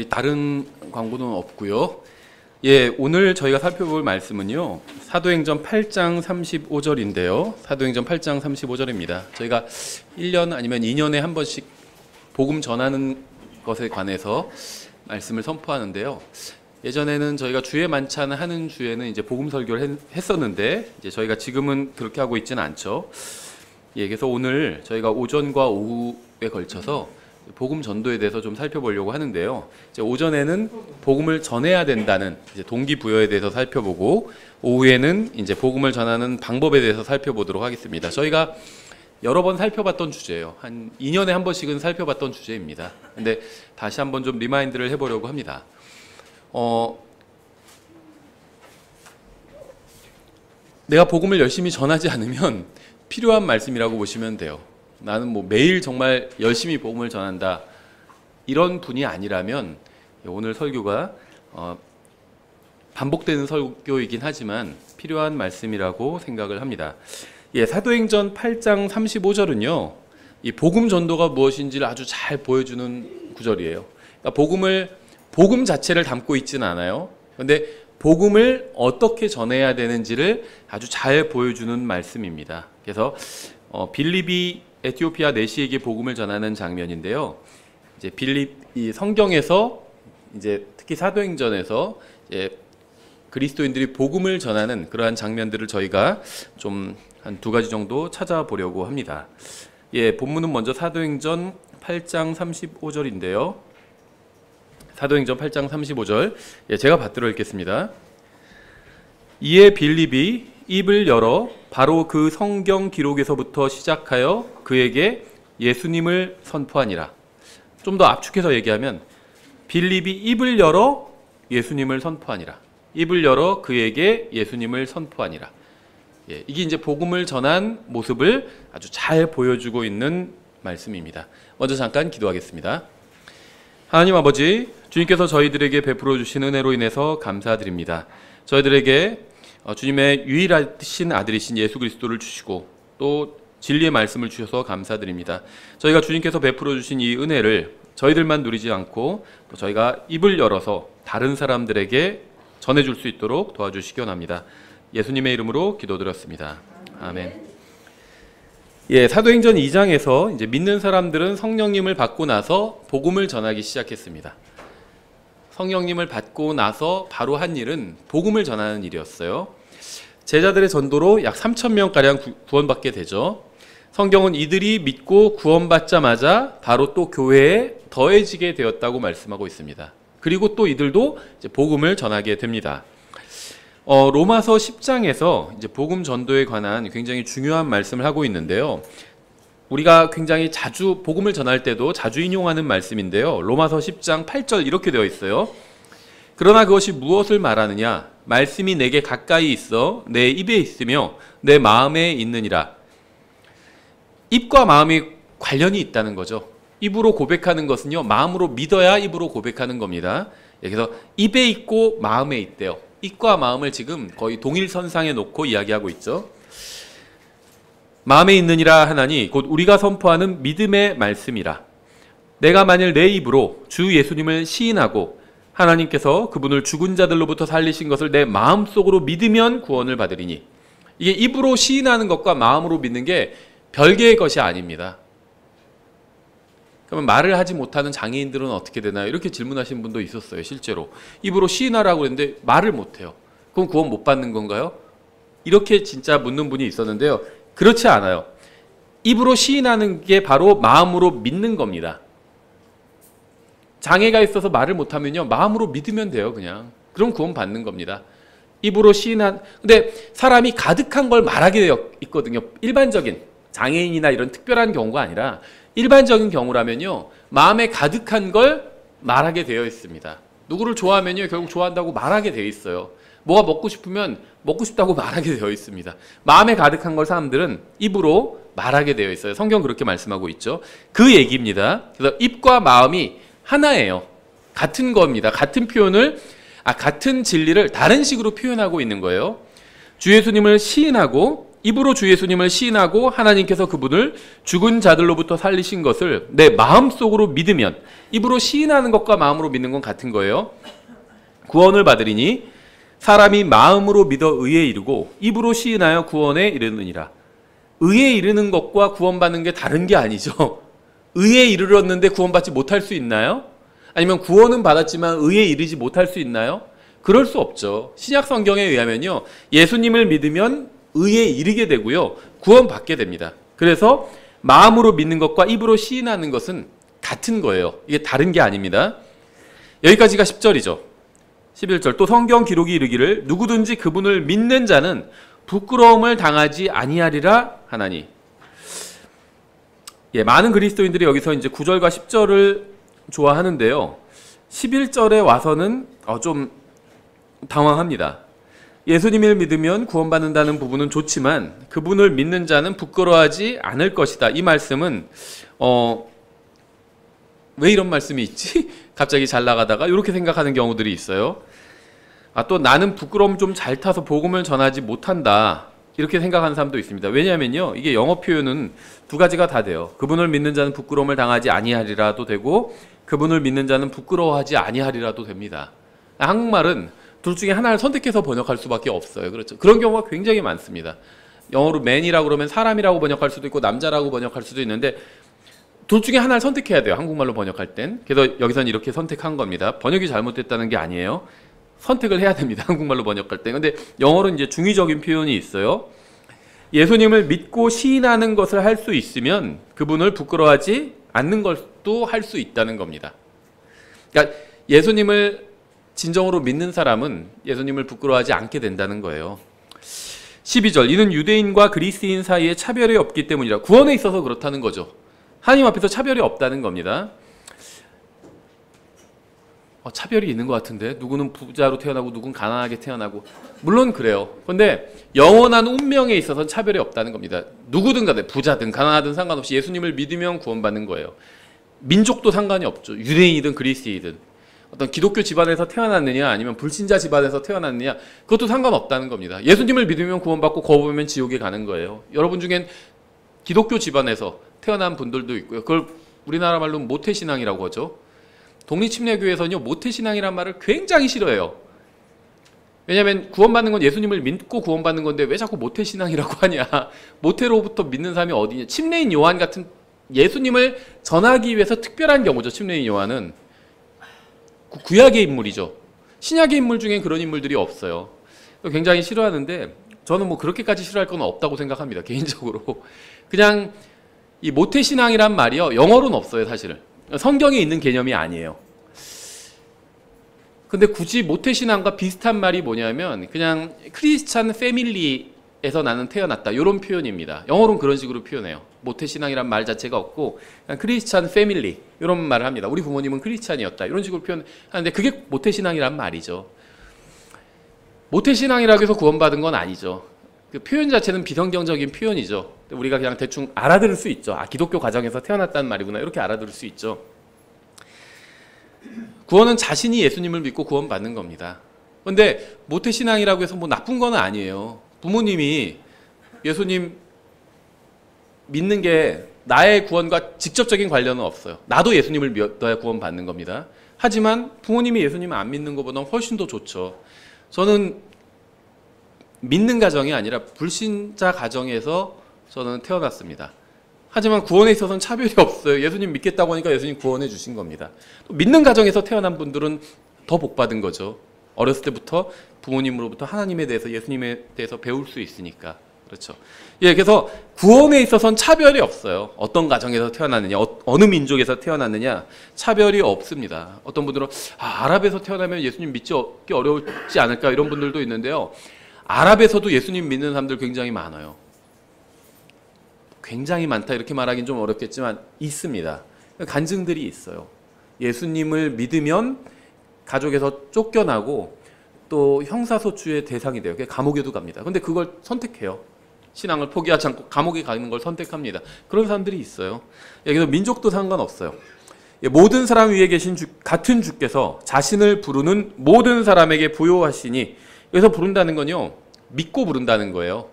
다른 광고는 없고요. 예, 오늘 저희가 살펴볼 말씀은요. 사도행전 8장 35절인데요. 사도행전 8장 35절입니다. 저희가 1년 아니면 2년에 한 번씩 복음 전하는 것에 관해서 말씀을 선포하는데요. 예전에는 저희가 주의 만찬 하는 주에는 이제 복음 설교를 했었는데 이제 저희가 지금은 그렇게 하고 있지는 않죠. 예, 그래서 오늘 저희가 오전과 오후에 걸쳐서 복음 전도에 대해서 좀 살펴보려고 하는데요. 이제 오전에는 복음을 전해야 된다는 이제 동기부여에 대해서 살펴보고, 오후에는 이제 복음을 전하는 방법에 대해서 살펴보도록 하겠습니다. 저희가 여러 번 살펴봤던 주제예요. 한 2년에 한 번씩은 살펴봤던 주제입니다. 근데 다시 한번 좀 리마인드를 해보려고 합니다. 내가 복음을 열심히 전하지 않으면 필요한 말씀이라고 보시면 돼요. 나는 뭐 매일 정말 열심히 복음을 전한다, 이런 분이 아니라면 오늘 설교가 반복되는 설교이긴 하지만 필요한 말씀이라고 생각을 합니다. 예, 사도행전 8장 35절은요, 이 복음 전도가 무엇인지를 아주 잘 보여주는 구절이에요. 그러니까 복음 자체를 담고 있지는 않아요. 그런데 복음을 어떻게 전해야 되는지를 아주 잘 보여주는 말씀입니다. 그래서 빌립이 에티오피아 내시에게 복음을 전하는 장면인데요. 이제 이 성경에서 이제 특히 사도행전에서 이제 그리스도인들이 복음을 전하는 그러한 장면들을 저희가 좀 한 2가지 정도 찾아보려고 합니다. 예, 본문은 먼저 사도행전 8장 35절인데요. 사도행전 8장 35절. 예, 제가 받들어 읽겠습니다. 이에 빌립이 입을 열어 바로 그 성경 기록에서부터 시작하여 그에게 예수님을 선포하니라. 좀 더 압축해서 얘기하면 빌립이 입을 열어 예수님을 선포하니라. 입을 열어 그에게 예수님을 선포하니라. 예, 이게 이제 복음을 전한 모습을 아주 잘 보여주고 있는 말씀입니다. 먼저 잠깐 기도하겠습니다. 하나님 아버지, 주님께서 저희들에게 베풀어 주신 은혜로 인해서 감사드립니다. 저희들에게 주님의 유일하신 아들이신 예수 그리스도를 주시고 또 진리의 말씀을 주셔서 감사드립니다. 저희가 주님께서 베풀어 주신 이 은혜를 저희들만 누리지 않고 또 저희가 입을 열어서 다른 사람들에게 전해줄 수 있도록 도와주시기 원합니다. 예수님의 이름으로 기도드렸습니다. 아멘. 예, 사도행전 2장에서 이제 믿는 사람들은 성령님을 받고 나서 복음을 전하기 시작했습니다. 성령님을 받고 나서 바로 한 일은 복음을 전하는 일이었어요. 제자들의 전도로 약 3,000명가량 구원받게 되죠. 성경은 이들이 믿고 구원받자마자 바로 또 교회에 더해지게 되었다고 말씀하고 있습니다. 그리고 또 이들도 이제 복음을 전하게 됩니다. 로마서 10장에서 이제 복음 전도에 관한 굉장히 중요한 말씀을 하고 있는데요. 우리가 굉장히 자주 복음을 전할 때도 자주 인용하는 말씀인데요. 로마서 10장 8절 이렇게 되어 있어요. 그러나 그것이 무엇을 말하느냐? 말씀이 내게 가까이 있어 내 입에 있으며 내 마음에 있느니라. 입과 마음이 관련이 있다는 거죠. 입으로 고백하는 것은요, 마음으로 믿어야 입으로 고백하는 겁니다. 그래서 입에 있고 마음에 있대요. 입과 마음을 지금 거의 동일선상에 놓고 이야기하고 있죠. 마음에 있느니라 하나니 곧 우리가 선포하는 믿음의 말씀이라. 내가 만일 내 입으로 주 예수님을 시인하고 하나님께서 그분을 죽은 자들로부터 살리신 것을 내 마음속으로 믿으면 구원을 받으리니. 이게 입으로 시인하는 것과 마음으로 믿는 게 별개의 것이 아닙니다. 그러면 말을 하지 못하는 장애인들은 어떻게 되나요? 이렇게 질문하신 분도 있었어요. 실제로 입으로 시인하라고 했는데 말을 못해요. 그럼 구원 못 받는 건가요? 이렇게 진짜 묻는 분이 있었는데요. 그렇지 않아요. 입으로 시인하는 게 바로 마음으로 믿는 겁니다. 장애가 있어서 말을 못하면요, 마음으로 믿으면 돼요. 그냥 그럼 구원 받는 겁니다. 입으로 근데 사람이 가득한 걸 말하게 되어 있거든요. 일반적인 장애인이나 이런 특별한 경우가 아니라 일반적인 경우라면요, 마음에 가득한 걸 말하게 되어 있습니다. 누구를 좋아하면요, 결국 좋아한다고 말하게 되어 있어요. 뭐가 먹고 싶으면 먹고 싶다고 말하게 되어 있습니다. 마음에 가득한 걸 사람들은 입으로 말하게 되어 있어요. 성경 그렇게 말씀하고 있죠. 그 얘기입니다. 그래서 입과 마음이 하나예요. 같은 겁니다. 같은 진리를 다른 식으로 표현하고 있는 거예요. 주 예수님을 시인하고 입으로 주 예수님을 시인하고 하나님께서 그분을 죽은 자들로부터 살리신 것을 내 마음속으로 믿으면, 입으로 시인하는 것과 마음으로 믿는 건 같은 거예요. 구원을 받으리니 사람이 마음으로 믿어 의에 이르고 입으로 시인하여 구원에 이르느니라. 의에 이르는 것과 구원받는 게 다른 게 아니죠. 의에 이르렀는데 구원받지 못할 수 있나요? 아니면 구원은 받았지만 의에 이르지 못할 수 있나요? 그럴 수 없죠. 신약 성경에 의하면요, 예수님을 믿으면 의에 이르게 되고요, 구원받게 됩니다. 그래서 마음으로 믿는 것과 입으로 시인하는 것은 같은 거예요. 이게 다른 게 아닙니다. 여기까지가 10절이죠. 11절, 또 성경 기록이 이르기를 누구든지 그분을 믿는 자는 부끄러움을 당하지 아니하리라 하나니. 많은 그리스도인들이 여기서 이제 9절과 10절을 좋아하는데요, 11절에 와서는 좀 당황합니다. 예수님을 믿으면 구원받는다는 부분은 좋지만 그분을 믿는 자는 부끄러워하지 않을 것이다. 이 말씀은 왜 이런 말씀이 있지? 갑자기 잘 나가다가 이렇게 생각하는 경우들이 있어요. 또 나는 부끄러움 좀 잘 타서 복음을 전하지 못한다, 이렇게 생각하는 사람도 있습니다. 왜냐하면요, 이게 영어 표현은 두 가지가 다 돼요. 그분을 믿는 자는 부끄러움을 당하지 아니하리라도 되고 그분을 믿는 자는 부끄러워하지 아니하리라도 됩니다. 한국말은 둘 중에 하나를 선택해서 번역할 수밖에 없어요. 그렇죠? 그런 경우가 굉장히 많습니다. 영어로 man이라고 그러면 사람이라고 번역할 수도 있고 남자라고 번역할 수도 있는데 둘 중에 하나를 선택해야 돼요. 한국말로 번역할 땐. 그래서 여기서는 이렇게 선택한 겁니다. 번역이 잘못됐다는 게 아니에요. 선택을 해야 됩니다. 한국말로 번역할 때. 근데 영어로는 이제 중의적인 표현이 있어요. 예수님을 믿고 시인하는 것을 할 수 있으면 그분을 부끄러워하지 않는 것도 할 수 있다는 겁니다. 그러니까 예수님을 진정으로 믿는 사람은 예수님을 부끄러워하지 않게 된다는 거예요. 12절, 이는 유대인과 그리스인 사이에 차별이 없기 때문이라. 구원에 있어서 그렇다는 거죠. 하나님 앞에서 차별이 없다는 겁니다. 차별이 있는 것 같은데 누구는 부자로 태어나고 누구는 가난하게 태어나고, 물론 그래요. 그런데 영원한 운명에 있어서는 차별이 없다는 겁니다. 누구든 간에 부자든 가난하든 상관없이 예수님을 믿으면 구원받는 거예요. 민족도 상관이 없죠. 유대인이든 그리스이든 어떤 기독교 집안에서 태어났느냐 아니면 불신자 집안에서 태어났느냐, 그것도 상관없다는 겁니다. 예수님을 믿으면 구원받고 거부하면 지옥에 가는 거예요. 여러분 중엔 기독교 집안에서 태어난 분들도 있고요. 그걸 우리나라 말로 모태신앙이라고 하죠. 독립침례교회에서는요, 모태신앙이란 말을 굉장히 싫어해요. 왜냐하면 구원받는 건 예수님을 믿고 구원받는 건데 왜 자꾸 모태신앙이라고 하냐. 모태로부터 믿는 사람이 어디냐. 침례인 요한 같은 예수님을 전하기 위해서 특별한 경우죠. 침례인 요한은 구약의 인물이죠. 신약의 인물 중엔 그런 인물들이 없어요. 굉장히 싫어하는데 저는 뭐 그렇게까지 싫어할 건 없다고 생각합니다. 개인적으로. 그냥 이 모태신앙이란 말이요, 영어로는 없어요. 사실은 성경에 있는 개념이 아니에요. 근데 굳이 모태신앙과 비슷한 말이 뭐냐면 그냥 크리스찬 패밀리에서 나는 태어났다, 이런 표현입니다. 영어로는 그런 식으로 표현해요. 모태신앙이란 말 자체가 없고 그냥 크리스찬 패밀리, 이런 말을 합니다. 우리 부모님은 크리스찬이었다, 이런 식으로 표현하는데 그게 모태신앙이란 말이죠. 모태신앙이라고 해서 구원받은 건 아니죠. 그 표현 자체는 비성경적인 표현이죠. 우리가 그냥 대충 알아들을 수 있죠. 기독교 가정에서 태어났다는 말이구나, 이렇게 알아들을 수 있죠. 구원은 자신이 예수님을 믿고 구원받는 겁니다. 그런데 모태신앙이라고 해서 뭐 나쁜 건 아니에요. 부모님이 예수님 믿는 게 나의 구원과 직접적인 관련은 없어요. 나도 예수님을 믿어야 구원받는 겁니다. 하지만 부모님이 예수님을 안 믿는 것보다 훨씬 더 좋죠. 저는 믿는 가정이 아니라 불신자 가정에서 저는 태어났습니다. 하지만 구원에 있어서는 차별이 없어요. 예수님 믿겠다고 하니까 예수님 구원해 주신 겁니다. 또 믿는 가정에서 태어난 분들은 더 복받은 거죠. 어렸을 때부터 부모님으로부터 하나님에 대해서, 예수님에 대해서 배울 수 있으니까. 그렇죠. 그래서 구원에 있어서는 차별이 없어요. 어떤 가정에서 태어났느냐, 어느 민족에서 태어났느냐, 차별이 없습니다. 어떤 분들은 아랍에서 태어나면 예수님 믿기 어려울지 않을까, 이런 분들도 있는데요. 아랍에서도 예수님 믿는 사람들 굉장히 많아요. 굉장히 많다 이렇게 말하기는 좀 어렵겠지만 있습니다. 간증들이 있어요. 예수님을 믿으면 가족에서 쫓겨나고 또 형사소추의 대상이 돼요. 감옥에도 갑니다. 근데 그걸 선택해요. 신앙을 포기하지 않고 감옥에 가는 걸 선택합니다. 그런 사람들이 있어요. 그래서 민족도 상관없어요. 모든 사람 위에 계신 같은 주께서 자신을 부르는 모든 사람에게 부요하시니, 여기서 부른다는 건요, 믿고 부른다는 거예요.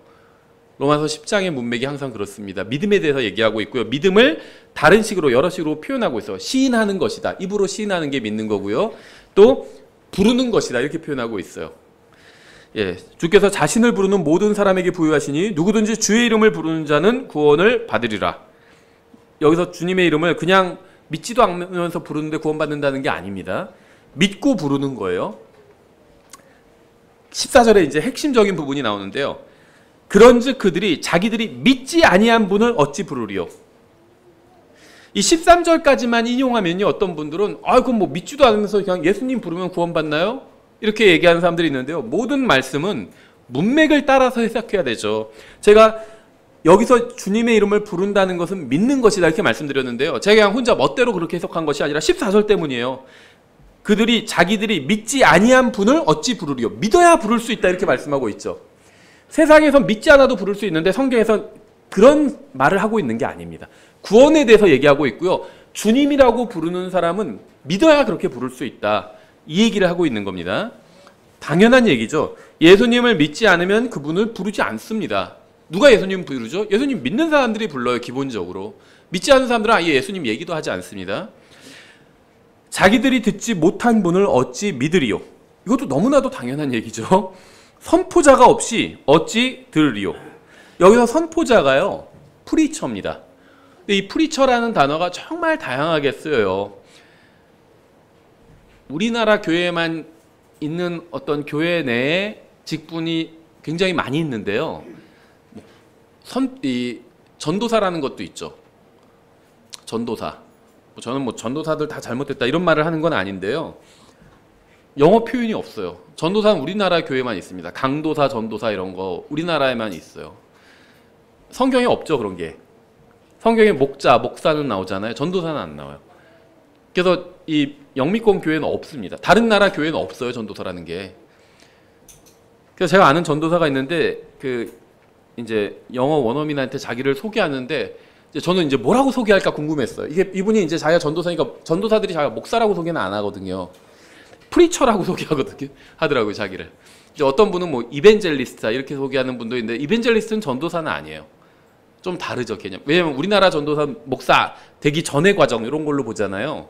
로마서 10장의 문맥이 항상 그렇습니다. 믿음에 대해서 얘기하고 있고요. 믿음을 다른 식으로 여러 식으로 표현하고 있어요. 시인하는 것이다. 입으로 시인하는 게 믿는 거고요. 또 부르는 것이다. 이렇게 표현하고 있어요. 예, 주께서 자신을 부르는 모든 사람에게 부유하시니 누구든지 주의 이름을 부르는 자는 구원을 받으리라. 여기서 주님의 이름을 그냥 믿지도 않으면서 부르는데 구원받는다는 게 아닙니다. 믿고 부르는 거예요. 14절에 이제 핵심적인 부분이 나오는데요. 그런즉 그들이 자기들이 믿지 아니한 분을 어찌 부르리요. 이 13절까지만 인용하면요, 어떤 분들은 그럼 뭐 믿지도 않으면서 그냥 예수님 부르면 구원받나요? 이렇게 얘기하는 사람들이 있는데요. 모든 말씀은 문맥을 따라서 해석해야 되죠. 제가 여기서 주님의 이름을 부른다는 것은 믿는 것이다 이렇게 말씀드렸는데요. 제가 그냥 혼자 멋대로 그렇게 해석한 것이 아니라 14절 때문이에요. 그들이 자기들이 믿지 아니한 분을 어찌 부르리요. 믿어야 부를 수 있다 이렇게 말씀하고 있죠. 세상에선 믿지 않아도 부를 수 있는데 성경에선 그런 말을 하고 있는 게 아닙니다. 구원에 대해서 얘기하고 있고요. 주님이라고 부르는 사람은 믿어야 그렇게 부를 수 있다. 이 얘기를 하고 있는 겁니다. 당연한 얘기죠. 예수님을 믿지 않으면 그분을 부르지 않습니다. 누가 예수님 부르죠? 예수님 믿는 사람들이 불러요. 기본적으로. 믿지 않는 사람들은 아예 예수님 얘기도 하지 않습니다. 자기들이 듣지 못한 분을 어찌 믿으리요. 이것도 너무나도 당연한 얘기죠. 선포자가 없이 어찌 들으리요. 여기서 선포자가요, 프리처입니다. 근데 이 프리처라는 단어가 정말 다양하게 쓰여요. 우리나라 교회에만 있는 어떤 교회 내에 직분이 굉장히 많이 있는데요. 이 전도사라는 것도 있죠. 전도사. 저는 뭐 전도사들 다 잘못됐다 이런 말을 하는 건 아닌데요. 영어 표현이 없어요. 전도사는 우리나라 교회만 있습니다. 강도사, 전도사 이런 거 우리나라에만 있어요. 성경에 없죠, 그런 게. 성경에 목자, 목사는 나오잖아요. 전도사는 안 나와요. 그래서 이 영미권 교회는 없습니다. 다른 나라 교회는 없어요, 전도사라는 게. 그래서 제가 아는 전도사가 있는데 이제 영어 원어민한테 자기를 소개하는데 저는 이제 뭐라고 소개할까 궁금했어요. 이분이 이제 자기가 전도사니까 전도사들이 자기가 목사라고 소개는 안 하거든요. 프리처라고 하더라고요, 자기를. 이제 어떤 분은 뭐 이벤젤리스트다 이렇게 소개하는 분도 있는데 이벤젤리스트는 전도사는 아니에요. 좀 다르죠, 개념. 왜냐면 우리나라 전도사 목사 되기 전의 과정 이런 걸로 보잖아요.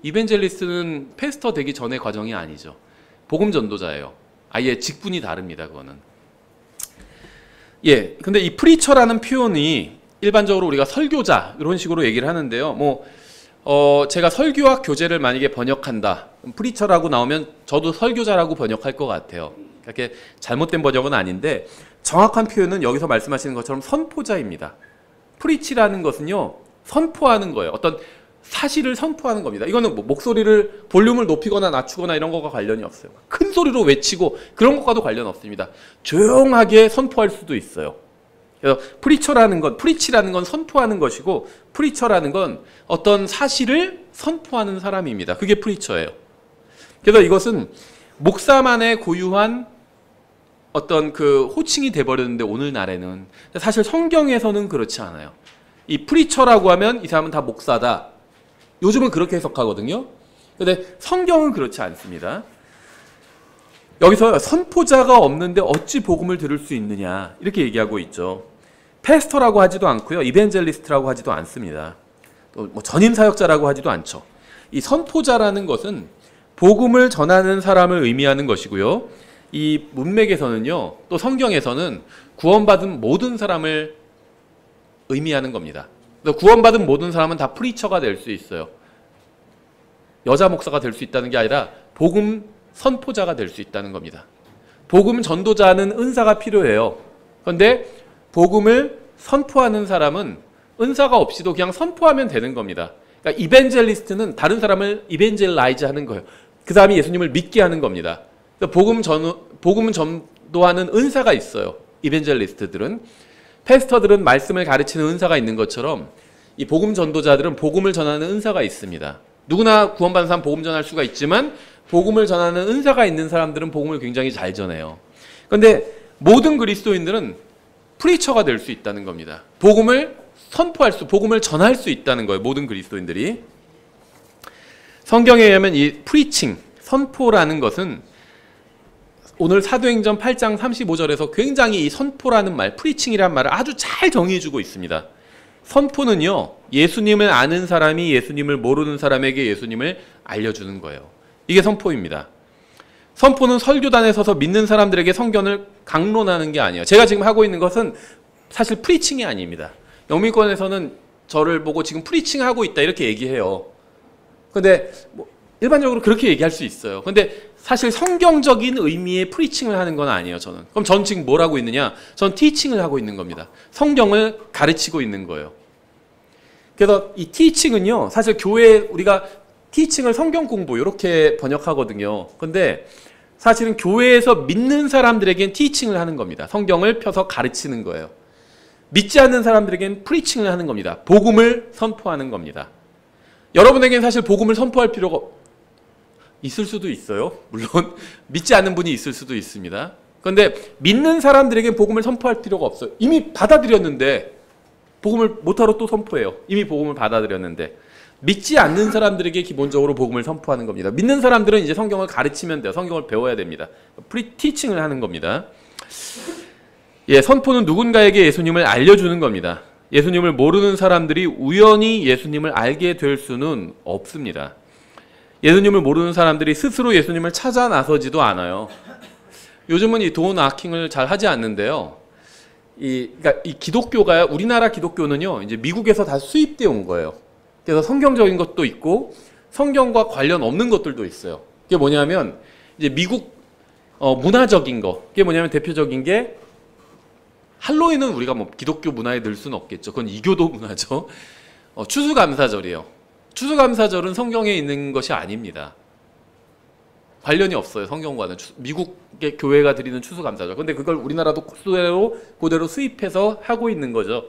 이벤젤리스트는 패스터 되기 전의 과정이 아니죠. 복음 전도자예요. 아예 직분이 다릅니다, 그거는. 예, 근데 이 프리처라는 표현이 일반적으로 우리가 설교자 이런 식으로 얘기를 하는데요. 제가 설교학 교재를 만약에 번역한다. 프리처라고 나오면 저도 설교자라고 번역할 것 같아요. 그렇게 잘못된 번역은 아닌데 정확한 표현은 여기서 말씀하시는 것처럼 선포자입니다. 프리치라는 것은요, 선포하는 거예요. 어떤 사실을 선포하는 겁니다. 이거는 뭐 목소리를 볼륨을 높이거나 낮추거나 이런 거가 관련이 없어요. 큰 소리로 외치고 그런 것과도 관련 없습니다. 조용하게 선포할 수도 있어요. 그래서 프리치라는 건 선포하는 것이고 프리처라는 건 어떤 사실을 선포하는 사람입니다. 그게 프리처예요. 그래서 이것은 목사만의 고유한 어떤 그 호칭이 돼버렸는데 오늘날에는 사실 성경에서는 그렇지 않아요. 이 프리처라고 하면 이 사람은 다 목사다. 요즘은 그렇게 해석하거든요. 근데 성경은 그렇지 않습니다. 여기서 선포자가 없는데 어찌 복음을 들을 수 있느냐 이렇게 얘기하고 있죠. 패스터라고 하지도 않고요. 이벤젤리스트라고 하지도 않습니다. 또 뭐 전임 사역자라고 하지도 않죠. 이 선포자라는 것은 복음을 전하는 사람을 의미하는 것이고요. 이 문맥에서는요, 또 성경에서는 구원받은 모든 사람을 의미하는 겁니다. 구원받은 모든 사람은 다 프리처가 될 수 있어요. 여자 목사가 될 수 있다는 게 아니라 복음 선포자가 될 수 있다는 겁니다. 복음 전도자는 은사가 필요해요. 그런데 복음을 선포하는 사람은 은사가 없이도 그냥 선포하면 되는 겁니다. 그러니까 이벤젤리스트는 다른 사람을 이벤젤라이즈 하는 거예요. 그 사람이 예수님을 믿게 하는 겁니다. 복음을 전도하는 은사가 있어요. 이벤젤리스트들은. 패스터들은 말씀을 가르치는 은사가 있는 것처럼 이 복음 전도자들은 복음을 전하는 은사가 있습니다. 누구나 구원받은 사람 복음 전할 수가 있지만 복음을 전하는 은사가 있는 사람들은 복음을 굉장히 잘 전해요. 그런데 모든 그리스도인들은 프리처가 될 수 있다는 겁니다. 복음을 복음을 전할 수 있다는 거예요. 모든 그리스도인들이. 성경에 의하면 이 프리칭, 선포라는 것은 오늘 사도행전 8장 35절에서 굉장히 이 선포라는 말, 프리칭이라는 말을 아주 잘 정의해주고 있습니다. 선포는요, 예수님을 아는 사람이 예수님을 모르는 사람에게 예수님을 알려주는 거예요. 이게 선포입니다. 선포는 설교단에 서서 믿는 사람들에게 성경을 강론하는 게 아니에요. 제가 지금 하고 있는 것은 사실 프리칭이 아닙니다. 영미권에서는 저를 보고 지금 프리칭하고 있다 이렇게 얘기해요. 근데 뭐 일반적으로 그렇게 얘기할 수 있어요. 근데 사실 성경적인 의미의 프리칭을 하는 건 아니에요, 저는. 그럼 전 지금 뭘 하고 있느냐? 전 티칭을 하고 있는 겁니다. 성경을 가르치고 있는 거예요. 그래서 이 티칭은요, 사실 교회에 우리가 티칭을 성경 공부 이렇게 번역하거든요. 근데 사실은 교회에서 믿는 사람들에겐 티칭을 하는 겁니다. 성경을 펴서 가르치는 거예요. 믿지 않는 사람들에겐 프리칭을 하는 겁니다. 복음을 선포하는 겁니다. 여러분에게는 사실 복음을 선포할 필요가 있을 수도 있어요. 물론 믿지 않는 분이 있을 수도 있습니다. 그런데 믿는 사람들에겐 복음을 선포할 필요가 없어요. 이미 받아들였는데 복음을 못하러 또 선포해요. 이미 복음을 받아들였는데. 믿지 않는 사람들에게 기본적으로 복음을 선포하는 겁니다. 믿는 사람들은 이제 성경을 가르치면 돼요. 성경을 배워야 됩니다. 티칭을 하는 겁니다. 예, 선포는 누군가에게 예수님을 알려주는 겁니다. 예수님을 모르는 사람들이 우연히 예수님을 알게 될 수는 없습니다. 예수님을 모르는 사람들이 스스로 예수님을 찾아 나서지도 않아요. 요즘은 이 돈 아킹을 잘 하지 않는데요. 그러니까 이 기독교가, 우리나라 기독교는요, 이제 미국에서 다 수입되어 온 거예요. 그래서 성경적인 것도 있고 성경과 관련 없는 것들도 있어요. 그게 뭐냐면 이제 미국 문화적인 거. 그게 뭐냐면 대표적인 게 할로윈은 우리가 뭐 기독교 문화에 넣을 수는 없겠죠. 그건 이교도 문화죠. 추수감사절이에요. 추수감사절은 성경에 있는 것이 아닙니다. 관련이 없어요. 성경과는. 미국의 교회가 드리는 추수감사절. 근데 그걸 우리나라도 그대로 수입해서 하고 있는 거죠.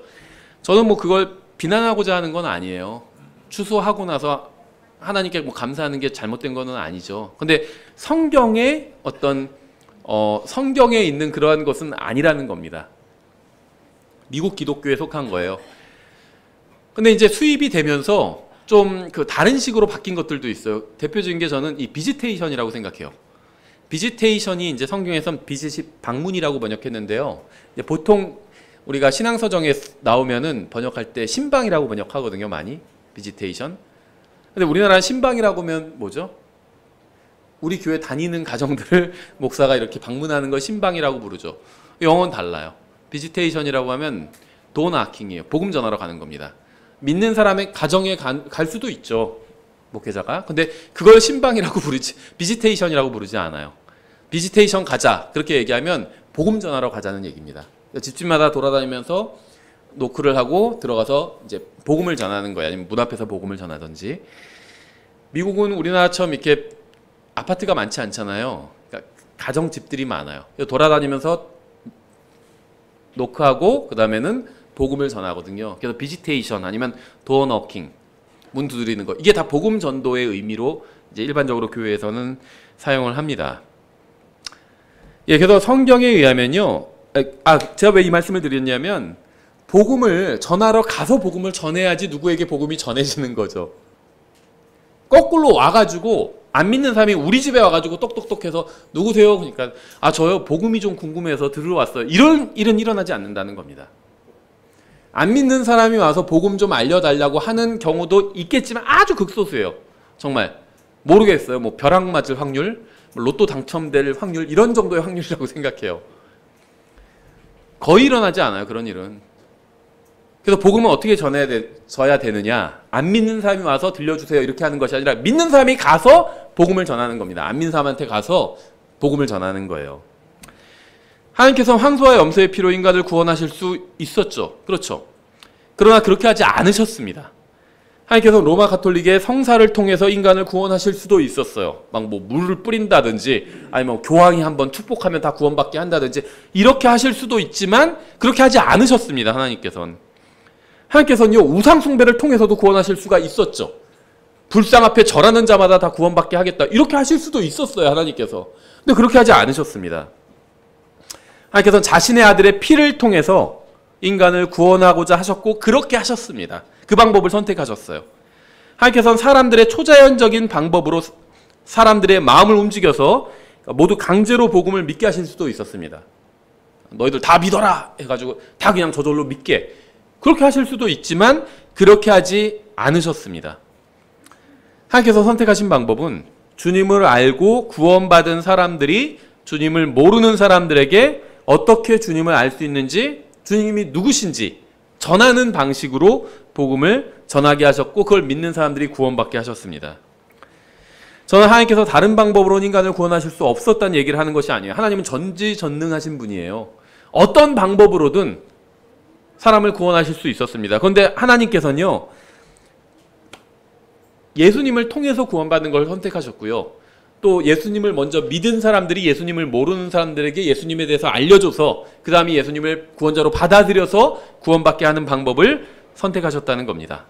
저는 뭐 그걸 비난하고자 하는 건 아니에요. 추수하고 나서 하나님께 뭐 감사하는 게 잘못된 거는 아니죠. 근데 성경에 성경에 있는 그러한 것은 아니라는 겁니다. 미국 기독교에 속한 거예요. 근데 이제 수입이 되면서 좀 다른 식으로 바뀐 것들도 있어요. 대표적인 게 저는 이 비지테이션이라고 생각해요. 비지테이션이 이제 성경에선 비짓이 방문이라고 번역했는데요. 이제 보통 우리가 신앙서정에 나오면은 번역할 때 신방이라고 번역하거든요, 많이. 비지테이션. 근데 우리나라는 신방이라고 하면 뭐죠? 우리 교회 다니는 가정들을 목사가 이렇게 방문하는 걸 신방이라고 부르죠. 영어는 달라요. 비지테이션이라고 하면 도나킹이에요. 복음 전하러 가는 겁니다. 믿는 사람의 가정에 갈 수도 있죠, 목회자가. 근데 그걸 신방이라고 부르지, 비지테이션이라고 부르지 않아요. 비지테이션 가자, 그렇게 얘기하면 복음 전하러 가자는 얘기입니다. 집집마다 돌아다니면서 노크를 하고 들어가서 이제 복음을 전하는 거예요. 아니면 문 앞에서 복음을 전하든지. 미국은 우리나라처럼 이렇게 아파트가 많지 않잖아요. 그러니까 가정집들이 많아요. 돌아다니면서 노크하고 그 다음에는 복음을 전하거든요. 그래서 비지테이션 아니면 도어 너킹, 문 두드리는 거, 이게 다 복음 전도의 의미로 이제 일반적으로 교회에서는 사용을 합니다. 예, 그래서 성경에 의하면요. 제가 왜 이 말씀을 드렸냐면 복음을 전하러 가서 복음을 전해야지 누구에게 복음이 전해지는 거죠. 거꾸로 와가지고 안 믿는 사람이 우리 집에 와가지고 똑똑똑해서 누구세요? 그러니까 저요 복음이 좀 궁금해서 들어왔어요. 이런 일은 일어나지 않는다는 겁니다. 안 믿는 사람이 와서 복음 좀 알려달라고 하는 경우도 있겠지만 아주 극소수예요. 정말 모르겠어요. 뭐 벼락 맞을 확률, 로또 당첨될 확률, 이런 정도의 확률이라고 생각해요. 거의 일어나지 않아요, 그런 일은. 그래서 복음은 어떻게 전해져야 되느냐? 안 믿는 사람이 와서 들려주세요 이렇게 하는 것이 아니라 믿는 사람이 가서 복음을 전하는 겁니다. 안 믿는 사람한테 가서 복음을 전하는 거예요. 하나님께서 황소와 염소의 피로 인간을 구원하실 수 있었죠. 그렇죠. 그러나 그렇게 하지 않으셨습니다. 하나님께서 로마 가톨릭의 성사를 통해서 인간을 구원하실 수도 있었어요. 막 뭐 물을 뿌린다든지 아니면 교황이 한번 축복하면 다 구원받게 한다든지 이렇게 하실 수도 있지만 그렇게 하지 않으셨습니다. 하나님께서는요, 우상 숭배를 통해서도 구원하실 수가 있었죠. 불상 앞에 절하는 자마다 다 구원받게 하겠다, 이렇게 하실 수도 있었어요, 하나님께서. 근데 그렇게 하지 않으셨습니다. 하나님께서는 자신의 아들의 피를 통해서 인간을 구원하고자 하셨고 그렇게 하셨습니다. 그 방법을 선택하셨어요. 하나님께서는 사람들의 초자연적인 방법으로 사람들의 마음을 움직여서 모두 강제로 복음을 믿게 하실 수도 있었습니다. 너희들 다 믿어라 해가지고 다 그냥 저절로 믿게, 그렇게 하실 수도 있지만 그렇게 하지 않으셨습니다. 하나님께서 선택하신 방법은 주님을 알고 구원받은 사람들이 주님을 모르는 사람들에게 어떻게 주님을 알 수 있는지, 주님이 누구신지 전하는 방식으로 복음을 전하게 하셨고, 그걸 믿는 사람들이 구원받게 하셨습니다. 저는 하나님께서 다른 방법으로는 인간을 구원하실 수 없었다는 얘기를 하는 것이 아니에요. 하나님은 전지전능하신 분이에요. 어떤 방법으로든 사람을 구원하실 수 있었습니다. 그런데 하나님께서는요, 예수님을 통해서 구원받는 걸 선택하셨고요. 또 예수님을 먼저 믿은 사람들이 예수님을 모르는 사람들에게 예수님에 대해서 알려줘서 그 다음에 예수님을 구원자로 받아들여서 구원받게 하는 방법을 선택하셨다는 겁니다.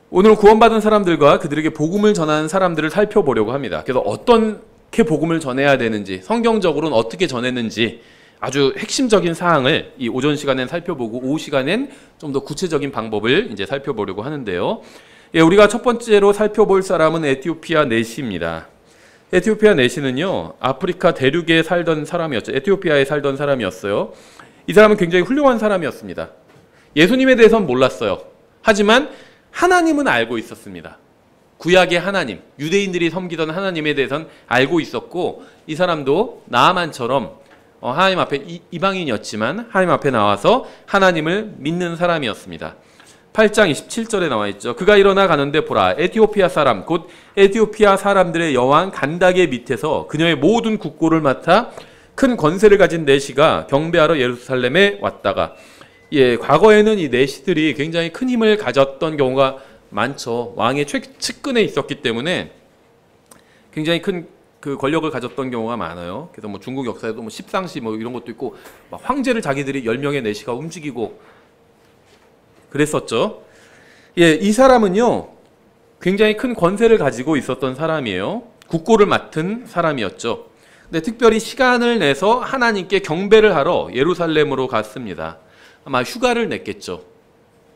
오늘 구원받은 사람들과 그들에게 복음을 전하는 사람들을 살펴보려고 합니다. 그래서 어떻게 복음을 전해야 되는지, 성경적으로는 어떻게 전했는지 아주 핵심적인 사항을 이 오전 시간엔 살펴보고, 오후 시간엔 좀 더 구체적인 방법을 이제 살펴보려고 하는데요. 예, 우리가 첫 번째로 살펴볼 사람은 에티오피아 내시입니다. 에티오피아 내시는요, 아프리카 대륙에 살던 사람이었죠. 에티오피아에 살던 사람이었어요. 이 사람은 굉장히 훌륭한 사람이었습니다. 예수님에 대해서는 몰랐어요. 하지만 하나님은 알고 있었습니다. 구약의 하나님, 유대인들이 섬기던 하나님에 대해서는 알고 있었고, 이 사람도 나아만처럼 하나님 앞에 이방인이었지만 하나님 앞에 나와서 하나님을 믿는 사람이었습니다. 8장 27절에 나와 있죠. 그가 일어나 가는데 보라, 에티오피아 사람 곧 에티오피아 사람들의 여왕 간닥의 밑에서 그녀의 모든 국고를 맡아 큰 권세를 가진 내시가 경배하러 예루살렘에 왔다가, 예, 과거에는 이 내시들이 굉장히 큰 힘을 가졌던 경우가 많죠. 왕의 측근에 있었기 때문에 굉장히 큰 그 권력을 가졌던 경우가 많아요. 그래서 뭐 중국 역사에도 뭐 십상시 뭐 이런 것도 있고, 막 황제를 자기들이 10명의 내시가 움직이고 그랬었죠. 예, 이 사람은요, 굉장히 큰 권세를 가지고 있었던 사람이에요. 국고를 맡은 사람이었죠. 근데 특별히 시간을 내서 하나님께 경배를 하러 예루살렘으로 갔습니다. 아마 휴가를 냈겠죠.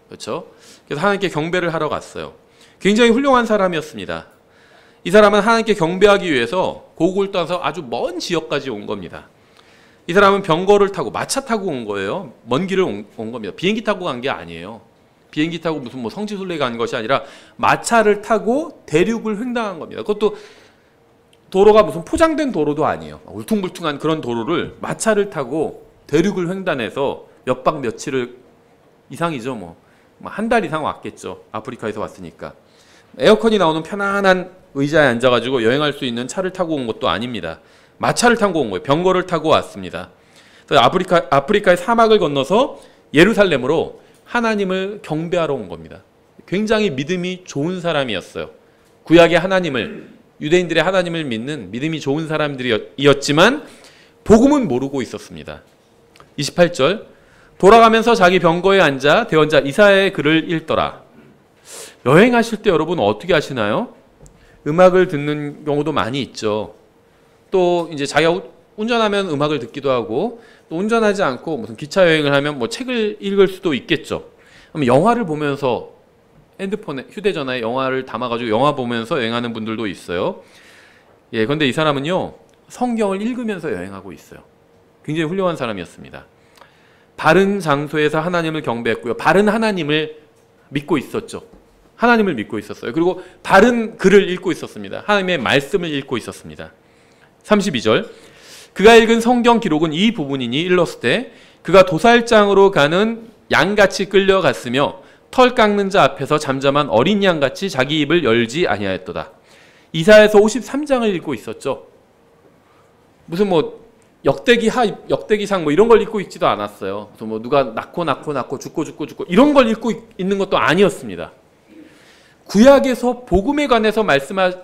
그렇죠? 그래서 하나님께 경배를 하러 갔어요. 굉장히 훌륭한 사람이었습니다. 이 사람은 하나님께 경배하기 위해서 고국을 떠나서 아주 먼 지역까지 온 겁니다. 이 사람은 병거를 타고, 마차 타고 온 거예요. 먼 길을 온 겁니다. 비행기 타고 간 게 아니에요. 비행기 타고 무슨 뭐 성지순례 간 것이 아니라 마차를 타고 대륙을 횡단한 겁니다. 그것도 도로가 무슨 포장된 도로도 아니에요. 울퉁불퉁한 그런 도로를 마차를 타고 대륙을 횡단해서 몇 박 며칠을 이상이죠. 뭐 한 달 이상 왔겠죠. 아프리카에서 왔으니까. 에어컨이 나오는 편안한 의자에 앉아가지고 여행할 수 있는 차를 타고 온 것도 아닙니다. 마차를 타고 온 거예요. 병거를 타고 왔습니다. 그래서 아프리카의 사막을 건너서 예루살렘으로 하나님을 경배하러 온 겁니다. 굉장히 믿음이 좋은 사람이었어요. 구약의 하나님을, 유대인들의 하나님을 믿는 믿음이 좋은 사람들이었지만 복음은 모르고 있었습니다. 28절, 돌아가면서 자기 병거에 앉아 대언자 이사야의 글을 읽더라. 여행하실 때 여러분 어떻게 하시나요? 음악을 듣는 경우도 많이 있죠. 또 이제 자기가 운전하면 음악을 듣기도 하고, 또 운전하지 않고 무슨 기차 여행을 하면 뭐 책을 읽을 수도 있겠죠. 그럼 영화를 보면서 핸드폰에, 휴대전화에 영화를 담아가지고 영화 보면서 여행하는 분들도 있어요. 예, 그런데 이 사람은요, 성경을 읽으면서 여행하고 있어요. 굉장히 훌륭한 사람이었습니다. 바른 장소에서 하나님을 경배했고요. 바른 하나님을 믿고 있었죠. 하나님을 믿고 있었어요. 그리고 바른 글을 읽고 있었습니다. 하나님의 말씀을 읽고 있었습니다. 32절, 그가 읽은 성경 기록은 이 부분이니 일렀을 때 그가 도살장으로 가는 양같이 끌려갔으며 털 깎는 자 앞에서 잠잠한 어린 양같이 자기 입을 열지 아니하였도다. 이사야서 53장을 읽고 있었죠. 무슨 뭐 역대기상 뭐 이런 걸 읽고 있지도 않았어요. 그래서 뭐 누가 낳고 죽고 이런 걸 읽고 있는 것도 아니었습니다. 구약에서 복음에 관해서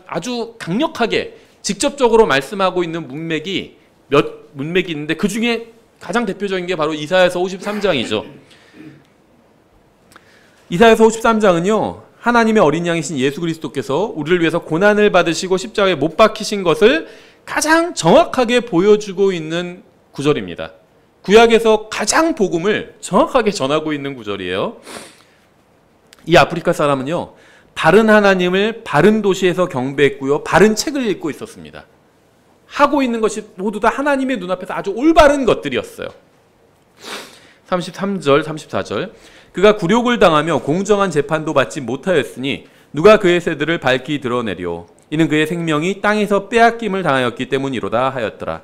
아주 강력하게 직접적으로 말씀하고 있는 문맥이 몇 문맥이 있는데, 그 중에 가장 대표적인 게 바로 이사야서 53장이죠. 이사야서 53장은요, 하나님의 어린 양이신 예수 그리스도께서 우리를 위해서 고난을 받으시고 십자가에 못 박히신 것을 가장 정확하게 보여주고 있는 구절입니다. 구약에서 가장 복음을 정확하게 전하고 있는 구절이에요. 이 아프리카 사람은요, 바른 하나님을 바른 도시에서 경배했고요, 바른 책을 읽고 있었습니다. 하고 있는 것이 모두 다 하나님의 눈앞에서 아주 올바른 것들이었어요. 33절, 34절. 그가 굴욕을 당하며 공정한 재판도 받지 못하였으니 누가 그의 세들을 밝히 드러내리오. 이는 그의 생명이 땅에서 빼앗김을 당하였기 때문이로다 하였더라.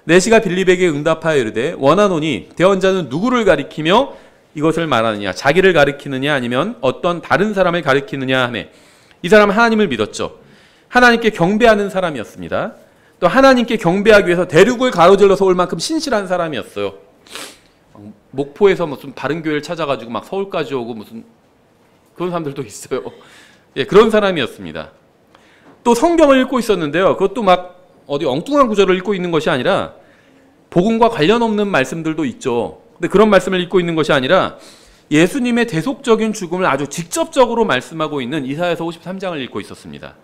내시가 빌립에게 응답하여 이르되 원하노니 대언자는 누구를 가리키며 이것을 말하느냐, 자기를 가리키느냐 아니면 어떤 다른 사람을 가리키느냐 하매, 이 사람은 하나님을 믿었죠. 하나님께 경배하는 사람이었습니다. 또 하나님께 경배하기 위해서 대륙을 가로질러서 올 만큼 신실한 사람이었어요. 목포에서 무슨 다른 교회를 찾아가지고 막 서울까지 오고 무슨 그런 사람들도 있어요. 예, 그런 사람이었습니다. 또 성경을 읽고 있었는데요. 그것도 막 어디 엉뚱한 구절을 읽고 있는 것이 아니라 복음과 관련 없는 말씀들도 있죠. 근데 그런 말씀을 읽고 있는 것이 아니라 예수님의 대속적인 죽음을 아주 직접적으로 말씀하고 있는 이사야서 53장을 읽고 있었습니다.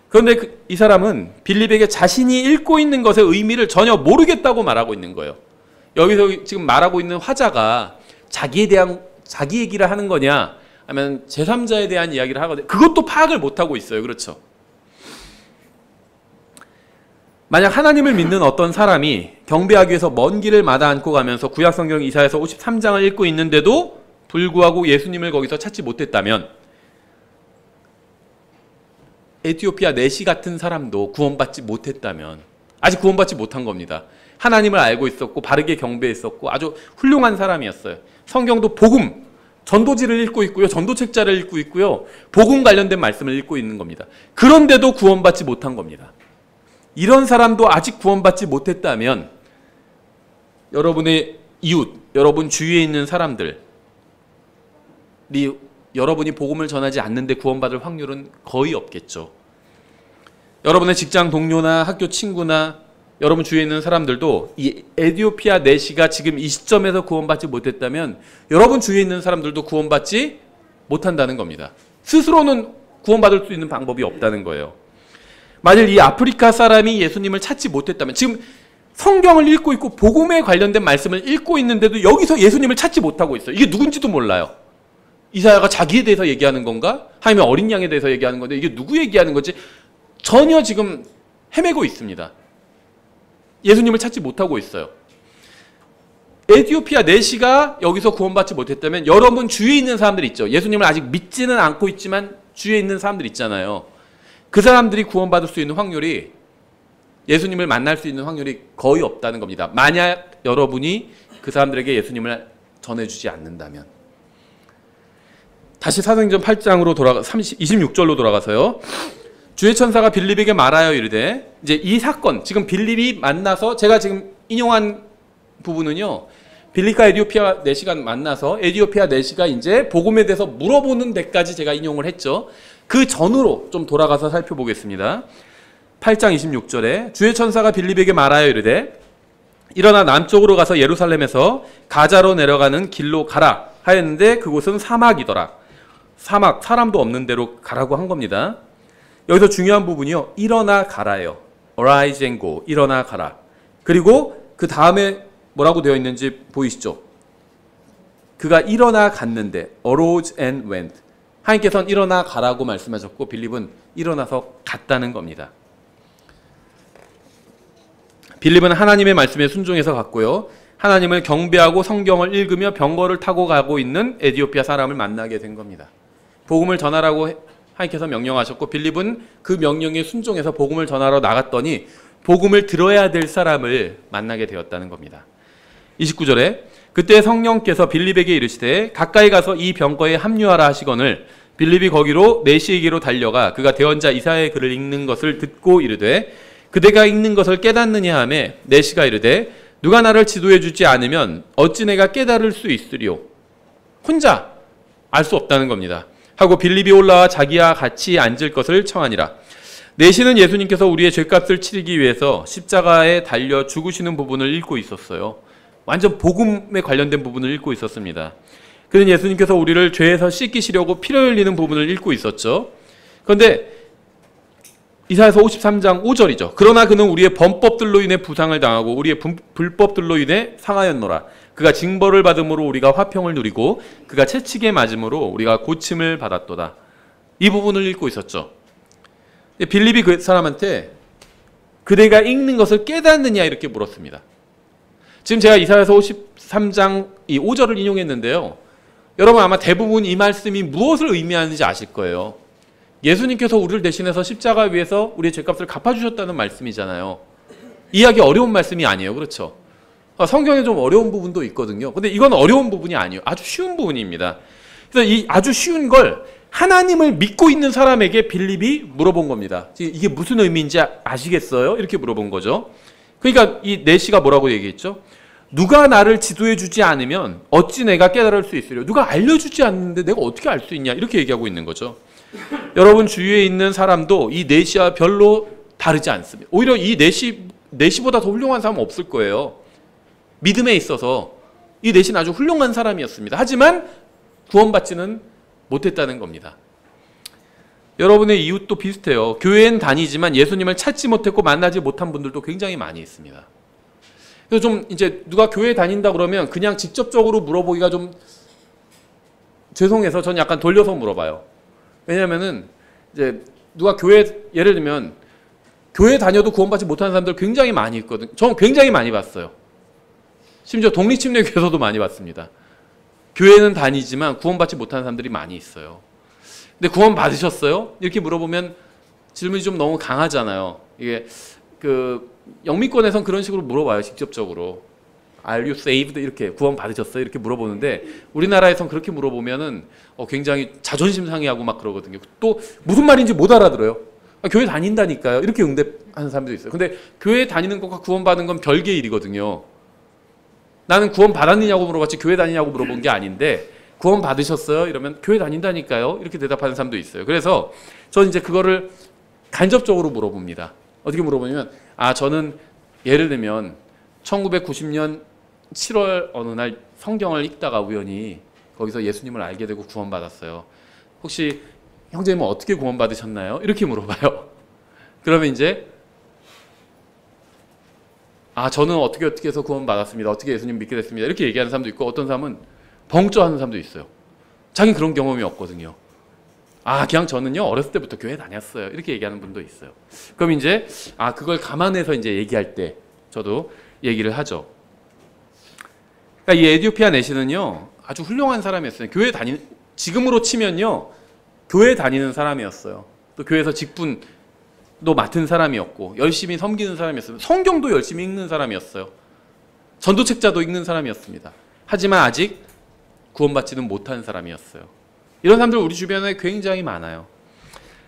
그런데 이 사람은 빌립에게 자신이 읽고 있는 것의 의미를 전혀 모르겠다고 말하고 있는 거예요. 여기서 지금 말하고 있는 화자가 자기 얘기를 하는 거냐 아니면 제3자에 대한 이야기를 하거든요. 그것도 파악을 못하고 있어요. 그렇죠? 만약 하나님을 믿는 어떤 사람이 경배하기 위해서 먼 길을 마다 않고 가면서 구약성경 이사야서 53장을 읽고 있는데도 불구하고 예수님을 거기서 찾지 못했다면 에티오피아 내시 같은 사람도 구원받지 못했다면 아직 구원받지 못한 겁니다. 하나님을 알고 있었고 바르게 경배했었고 아주 훌륭한 사람이었어요. 성경도 복음, 전도지를 읽고 있고요. 전도책자를 읽고 있고요. 복음 관련된 말씀을 읽고 있는 겁니다. 그런데도 구원받지 못한 겁니다. 이런 사람도 아직 구원받지 못했다면 여러분의 이웃, 여러분 주위에 있는 사람들이 여러분이 복음을 전하지 않는데 구원받을 확률은 거의 없겠죠. 여러분의 직장 동료나 학교 친구나 여러분 주위에 있는 사람들도 이 에티오피아 내시가 지금 이 시점에서 구원받지 못했다면 여러분 주위에 있는 사람들도 구원받지 못한다는 겁니다. 스스로는 구원받을 수 있는 방법이 없다는 거예요. 만일 이 아프리카 사람이 예수님을 찾지 못했다면 지금 성경을 읽고 있고 복음에 관련된 말씀을 읽고 있는데도 여기서 예수님을 찾지 못하고 있어요. 이게 누군지도 몰라요. 이사야가 자기에 대해서 얘기하는 건가? 아니면 어린 양에 대해서 얘기하는 건데 이게 누구 얘기하는 건지 전혀 지금 헤매고 있습니다. 예수님을 찾지 못하고 있어요. 에티오피아 내시가 여기서 구원받지 못했다면 여러분 주위에 있는 사람들 있죠. 예수님을 아직 믿지는 않고 있지만 주위에 있는 사람들 있잖아요. 그 사람들이 구원받을 수 있는 확률이 예수님을 만날 수 있는 확률이 거의 없다는 겁니다. 만약 여러분이 그 사람들에게 예수님을 전해주지 않는다면. 다시 사도행전 8장으로 26절로 돌아가서요. 주의 천사가 빌립에게 말하여 이르되 이제 이 사건 지금 빌립이 만나서 제가 지금 인용한 부분은요. 빌립과 에티오피아 내시가 만나서 에티오피아 내시가 이제 복음에 대해서 물어보는 데까지 제가 인용을 했죠. 그 전으로 좀 돌아가서 살펴보겠습니다. 8장 26절에 주의 천사가 빌립에게 말하여 이르되 일어나 남쪽으로 가서 예루살렘에서 가자로 내려가는 길로 가라 하였는데 그곳은 사막이더라. 사막, 사람도 없는 데로 가라고 한 겁니다. 여기서 중요한 부분이요. 일어나 가라예요. Arise and go. 일어나 가라. 그리고 그 다음에 뭐라고 되어 있는지 보이시죠? 그가 일어나 갔는데 arose and went. 하나님께서는 일어나 가라고 말씀하셨고 빌립은 일어나서 갔다는 겁니다. 빌립은 하나님의 말씀에 순종해서 갔고요. 하나님을 경배하고 성경을 읽으며 병거를 타고 가고 있는 에티오피아 사람을 만나게 된 겁니다. 복음을 전하라고 하나님께서 명령하셨고 빌립은 그 명령에 순종해서 복음을 전하러 나갔더니 복음을 들어야 될 사람을 만나게 되었다는 겁니다. 29절에 그때 성령께서 빌립에게 이르시되 가까이 가서 이 병거에 합류하라 하시거늘 빌립이 거기로 내시에게로 달려가 그가 대언자 이사야의 글을 읽는 것을 듣고 이르되 그대가 읽는 것을 깨닫느냐 하며 내시가 이르되 누가 나를 지도해 주지 않으면 어찌 내가 깨달을 수 있으리요. 혼자 알 수 없다는 겁니다. 하고 빌립이 올라와 자기와 같이 앉을 것을 청하니라. 내시는 예수님께서 우리의 죄값을 치르기 위해서 십자가에 달려 죽으시는 부분을 읽고 있었어요. 완전 복음에 관련된 부분을 읽고 있었습니다. 그는 예수님께서 우리를 죄에서 씻기시려고 피를 흘리는 부분을 읽고 있었죠. 그런데 이사야서 53장 5절이죠. 그러나 그는 우리의 범법들로 인해 부상을 당하고 우리의 불법들로 인해 상하였노라. 그가 징벌을 받음으로 우리가 화평을 누리고 그가 채찍에 맞음으로 우리가 고침을 받았도다. 이 부분을 읽고 있었죠. 빌립이 그 사람한테 그대가 읽는 것을 깨닫느냐 이렇게 물었습니다. 지금 제가 이사야서 53장 이 5절을 인용했는데요. 여러분 아마 대부분 이 말씀이 무엇을 의미하는지 아실 거예요. 예수님께서 우리를 대신해서 십자가 위에서 우리의 죄값을 갚아주셨다는 말씀이잖아요. 이해하기 어려운 말씀이 아니에요. 그렇죠? 성경에 좀 어려운 부분도 있거든요. 근데 이건 어려운 부분이 아니에요. 아주 쉬운 부분입니다. 그래서 이 아주 쉬운 걸 하나님을 믿고 있는 사람에게 빌립이 물어본 겁니다. 이게 무슨 의미인지 아시겠어요? 이렇게 물어본 거죠. 그러니까 이 내시가 뭐라고 얘기했죠? 누가 나를 지도해 주지 않으면 어찌 내가 깨달을 수 있으려? 누가 알려주지 않는데 내가 어떻게 알 수 있냐? 이렇게 얘기하고 있는 거죠. 여러분 주위에 있는 사람도 이 내시와 별로 다르지 않습니다. 오히려 이 내시보다 더 훌륭한 사람은 없을 거예요. 믿음에 있어서 이 내시는 아주 훌륭한 사람이었습니다. 하지만 구원받지는 못했다는 겁니다. 여러분의 이웃도 비슷해요. 교회엔 다니지만 예수님을 찾지 못했고 만나지 못한 분들도 굉장히 많이 있습니다. 그래서 좀 이제 누가 교회 다닌다 그러면 그냥 직접적으로 물어보기가 좀 죄송해서 전 약간 돌려서 물어봐요. 왜냐면은 이제 누가 교회 예를 들면 교회 다녀도 구원받지 못하는 사람들 굉장히 많이 있거든요. 저는 굉장히 많이 봤어요. 심지어 독립침례교에서도 많이 봤습니다. 교회는 다니지만 구원받지 못하는 사람들이 많이 있어요. 근데 구원 받으셨어요? 이렇게 물어보면 질문이 좀 너무 강하잖아요. 이게 영미권에선 그런 식으로 물어봐요. 직접적으로. Are you saved? 이렇게 구원 받으셨어요? 이렇게 물어보는데 우리나라에선 그렇게 물어보면은 굉장히 자존심 상해하고 막 그러거든요. 또 무슨 말인지 못 알아들어요. 교회 다닌다니까요. 이렇게 응대하는 사람도 있어요. 근데 교회 다니는 것과 구원 받는 건 별개의 일이거든요. 나는 구원 받았느냐고 물어봤지 교회 다니냐고 물어본 게 아닌데 구원 받으셨어요? 이러면 교회 다닌다니까요. 이렇게 대답하는 사람도 있어요. 그래서 저는 이제 그거를 간접적으로 물어봅니다. 어떻게 물어보냐면 저는 예를 들면 1990년 7월 어느 날 성경을 읽다가 우연히 거기서 예수님을 알게 되고 구원받았어요. 혹시 형제님은 어떻게 구원받으셨나요? 이렇게 물어봐요. 그러면 이제 저는 어떻게 해서 구원받았습니다. 어떻게 예수님 믿게 됐습니다. 이렇게 얘기하는 사람도 있고 어떤 사람은 벙쪄하는 사람도 있어요. 자기는 그런 경험이 없거든요. 그냥 저는요 어렸을 때부터 교회 다녔어요. 이렇게 얘기하는 분도 있어요. 그럼 이제 그걸 감안해서 이제 얘기할 때 저도 얘기를 하죠. 그러니까 이 에디오피아 내시는요 아주 훌륭한 사람이었어요. 지금으로 치면요 교회 다니는 사람이었어요. 또 교회에서 직분도 맡은 사람이었고 열심히 섬기는 사람이었어요. 성경도 열심히 읽는 사람이었어요. 전도책자도 읽는 사람이었습니다. 하지만 아직 구원받지는 못한 사람이었어요. 이런 사람들 우리 주변에 굉장히 많아요.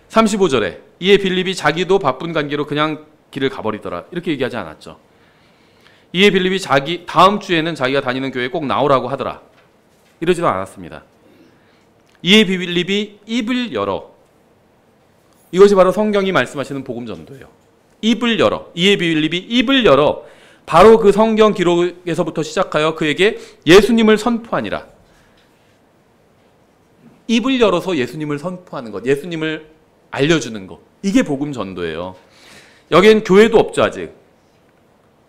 35절에 이에 빌립이 자기도 바쁜 관계로 그냥 길을 가버리더라. 이렇게 얘기하지 않았죠. 이에 빌립이 다음 주에는 자기가 다니는 교회에 꼭 나오라고 하더라. 이러지도 않았습니다. 이에 빌립이 입을 열어. 이것이 바로 성경이 말씀하시는 복음 전도예요. 입을 열어. 이에 빌립이 입을 열어 바로 그 성경 기록에서부터 시작하여 그에게 예수님을 선포하니라. 입을 열어서 예수님을 선포하는 것, 예수님을 알려주는 것. 이게 복음 전도예요. 여기엔 교회도 없죠, 아직.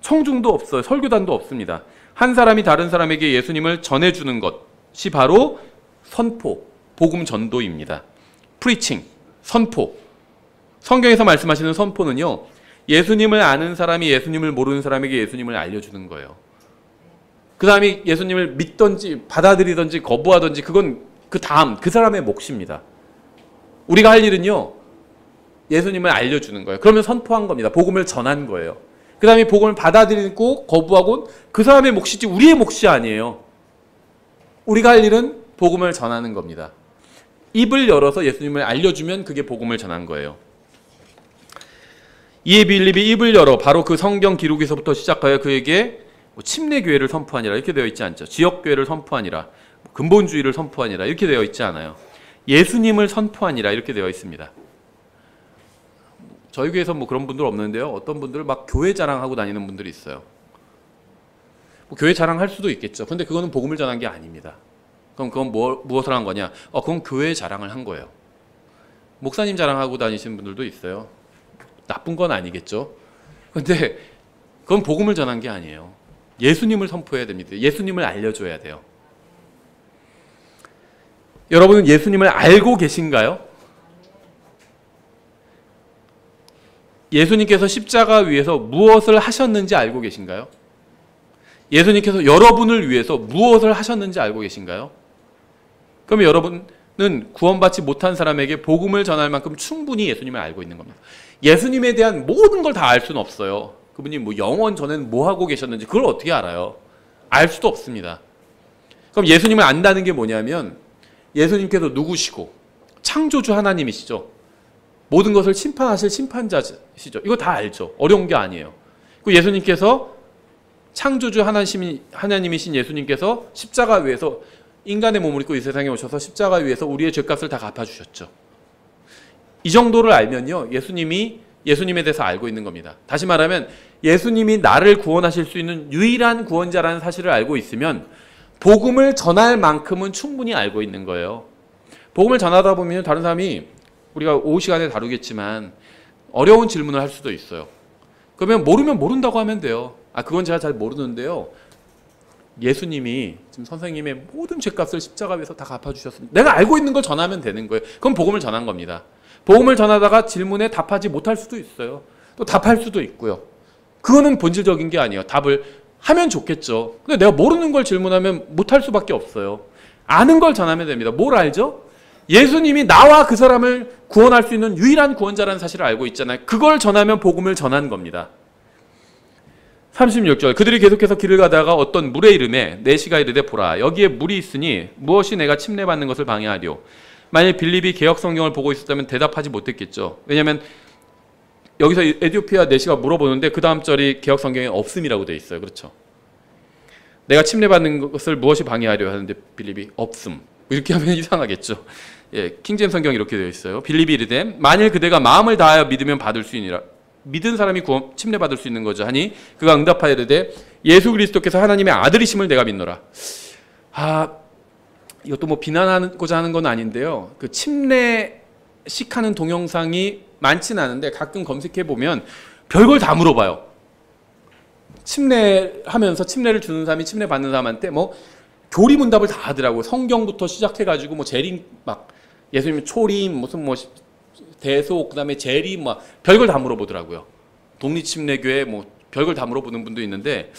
청중도 없어요. 설교단도 없습니다. 한 사람이 다른 사람에게 예수님을 전해주는 것이 바로 선포, 복음 전도입니다. preaching, 선포. 성경에서 말씀하시는 선포는요, 예수님을 아는 사람이 예수님을 모르는 사람에게 예수님을 알려주는 거예요. 그 사람이 예수님을 믿든지 받아들이든지 거부하든지 그건 그 다음 그 사람의 몫입니다. 우리가 할 일은요, 예수님을 알려주는 거예요. 그러면 선포한 겁니다. 복음을 전한 거예요. 그 다음에 복음을 받아들이고 거부하고 그 사람의 몫이지 우리의 몫이 아니에요. 우리가 할 일은 복음을 전하는 겁니다. 입을 열어서 예수님을 알려주면 그게 복음을 전한 거예요. 이에 빌립이 입을 열어 바로 그 성경 기록에서부터 시작하여 그에게 침례교회를 선포하니라 이렇게 되어 있지 않죠. 지역교회를 선포하니라, 근본주의를 선포하니라 이렇게 되어 있지 않아요. 예수님을 선포하니라 이렇게 되어 있습니다. 저희 교회에서 그런 분들 없는데요. 어떤 분들 막 교회 자랑하고 다니는 분들이 있어요. 교회 자랑할 수도 있겠죠. 근데 그거는 복음을 전한 게 아닙니다. 그럼 그건 무엇을 한 거냐? 그건 교회 자랑을 한 거예요. 목사님 자랑하고 다니시는 분들도 있어요. 나쁜 건 아니겠죠. 근데 그건 복음을 전한 게 아니에요. 예수님을 선포해야 됩니다. 예수님을 알려줘야 돼요. 여러분은 예수님을 알고 계신가요? 예수님께서 십자가 위에서 무엇을 하셨는지 알고 계신가요? 예수님께서 여러분을 위해서 무엇을 하셨는지 알고 계신가요? 그러면 여러분은 구원받지 못한 사람에게 복음을 전할 만큼 충분히 예수님을 알고 있는 겁니다. 예수님에 대한 모든 걸 다 알 수는 없어요. 그분이 뭐 영원 전에는 뭐 하고 계셨는지 그걸 어떻게 알아요? 알 수도 없습니다. 그럼 예수님을 안다는 게 뭐냐면 예수님께서 누구시고 창조주 하나님이시죠. 모든 것을 심판하실 심판자시죠. 이거 다 알죠. 어려운 게 아니에요. 그 예수님께서 창조주 하나님이신 예수님께서 십자가 위에서 인간의 몸을 입고 이 세상에 오셔서 십자가 위에서 우리의 죄값을 다 갚아주셨죠. 이 정도를 알면요, 예수님에 대해서 알고 있는 겁니다. 다시 말하면 예수님이 나를 구원하실 수 있는 유일한 구원자라는 사실을 알고 있으면 복음을 전할 만큼은 충분히 알고 있는 거예요. 복음을 전하다 보면 다른 사람이 우리가 오후 시간에 다루겠지만 어려운 질문을 할 수도 있어요. 그러면 모르면 모른다고 하면 돼요. 그건 제가 잘 모르는데요. 예수님이 지금 선생님의 모든 죄값을 십자가 위에서 다 갚아주셨습니다. 내가 알고 있는 걸 전하면 되는 거예요. 그럼 복음을 전한 겁니다. 복음을 전하다가 질문에 답하지 못할 수도 있어요. 또 답할 수도 있고요. 그거는 본질적인 게 아니에요. 답을 하면 좋겠죠. 근데 내가 모르는 걸 질문하면 못할 수밖에 없어요. 아는 걸 전하면 됩니다. 뭘 알죠? 예수님이 나와 그 사람을 구원할 수 있는 유일한 구원자라는 사실을 알고 있잖아요. 그걸 전하면 복음을 전한 겁니다. 36절 그들이 계속해서 길을 가다가 어떤 물의 이름에 내시가 이르되 보라 여기에 물이 있으니 무엇이 내가 침례받는 것을 방해하리요. 만일 빌립이 개역 성경을 보고 있었다면 대답하지 못했겠죠. 왜냐하면 여기서 에티오피아 내시가 물어보는데 그 다음 절이 개역 성경에 없음이라고 되어 있어요. 그렇죠? 내가 침례받는 것을 무엇이 방해하려 하는데 빌립이 없음. 이렇게 하면 이상하겠죠. 예, 킹제임스 성경 이렇게 되어 있어요. 빌립이 이르되 만일 그대가 마음을 다하여 믿으면 받을 수 있니라. 믿은 사람이 침례받을 수 있는 거죠. 하니 그가 응답하여 이르되 예수 그리스도께서 하나님의 아들이심을 내가 믿노라. 이것도 뭐 비난하고자 하는 건 아닌데요. 그 침례식하는 동영상이 많지는 않은데 가끔 검색해 보면 별걸 다 물어봐요. 침례하면서 침례를 주는 사람이 침례 받는 사람한테 뭐 교리문답을 다 하더라고요. 성경부터 시작해가지고 뭐 재림 막 예수님 초림 무슨 뭐 대속 그다음에 재림 막 별걸 다 물어보더라고요. 독립침례교회 뭐 별걸 다 물어보는 분도 있는데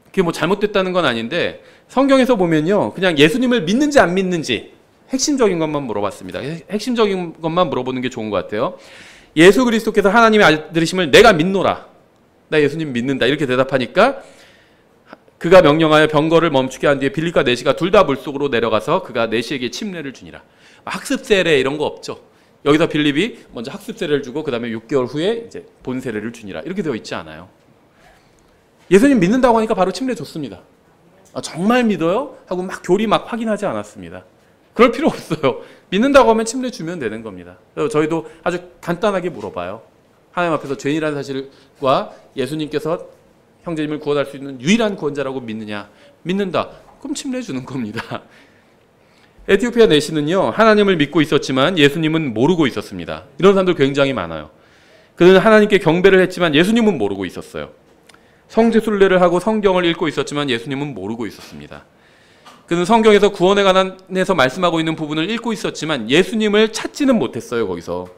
그게 뭐 잘못됐다는 건 아닌데 성경에서 보면요 그냥 예수님을 믿는지 안 믿는지 핵심적인 것만 물어봤습니다. 핵심적인 것만 물어보는 게 좋은 것 같아요. 예수 그리스도께서 하나님의 아들이심을 내가 믿노라. 나 예수님 믿는다. 이렇게 대답하니까 그가 명령하여 병거를 멈추게 한 뒤에 빌립과 내시가 둘 다 물속으로 내려가서 그가 내시에게 침례를 주니라. 학습 세례 이런 거 없죠. 여기서 빌립이 먼저 학습 세례를 주고 그 다음에 6개월 후에 이제 본 세례를 주니라. 이렇게 되어 있지 않아요. 예수님 믿는다고 하니까 바로 침례 줬습니다. 정말 믿어요? 하고 막 교리 막 확인하지 않았습니다. 그럴 필요 없어요. 믿는다고 하면 침례 주면 되는 겁니다. 그래서 저희도 아주 간단하게 물어봐요. 하나님 앞에서 죄인이라는 사실과 예수님께서 형제님을 구원할 수 있는 유일한 구원자라고 믿느냐? 믿는다. 그럼 침례 주는 겁니다. 에티오피아 내시는요 하나님을 믿고 있었지만 예수님은 모르고 있었습니다. 이런 사람들 굉장히 많아요. 그는 하나님께 경배를 했지만 예수님은 모르고 있었어요. 성지순례를 하고 성경을 읽고 있었지만 예수님은 모르고 있었습니다. 그는 성경에서 구원에 관해서 말씀하고 있는 부분을 읽고 있었지만 예수님을 찾지는 못했어요. 거기서.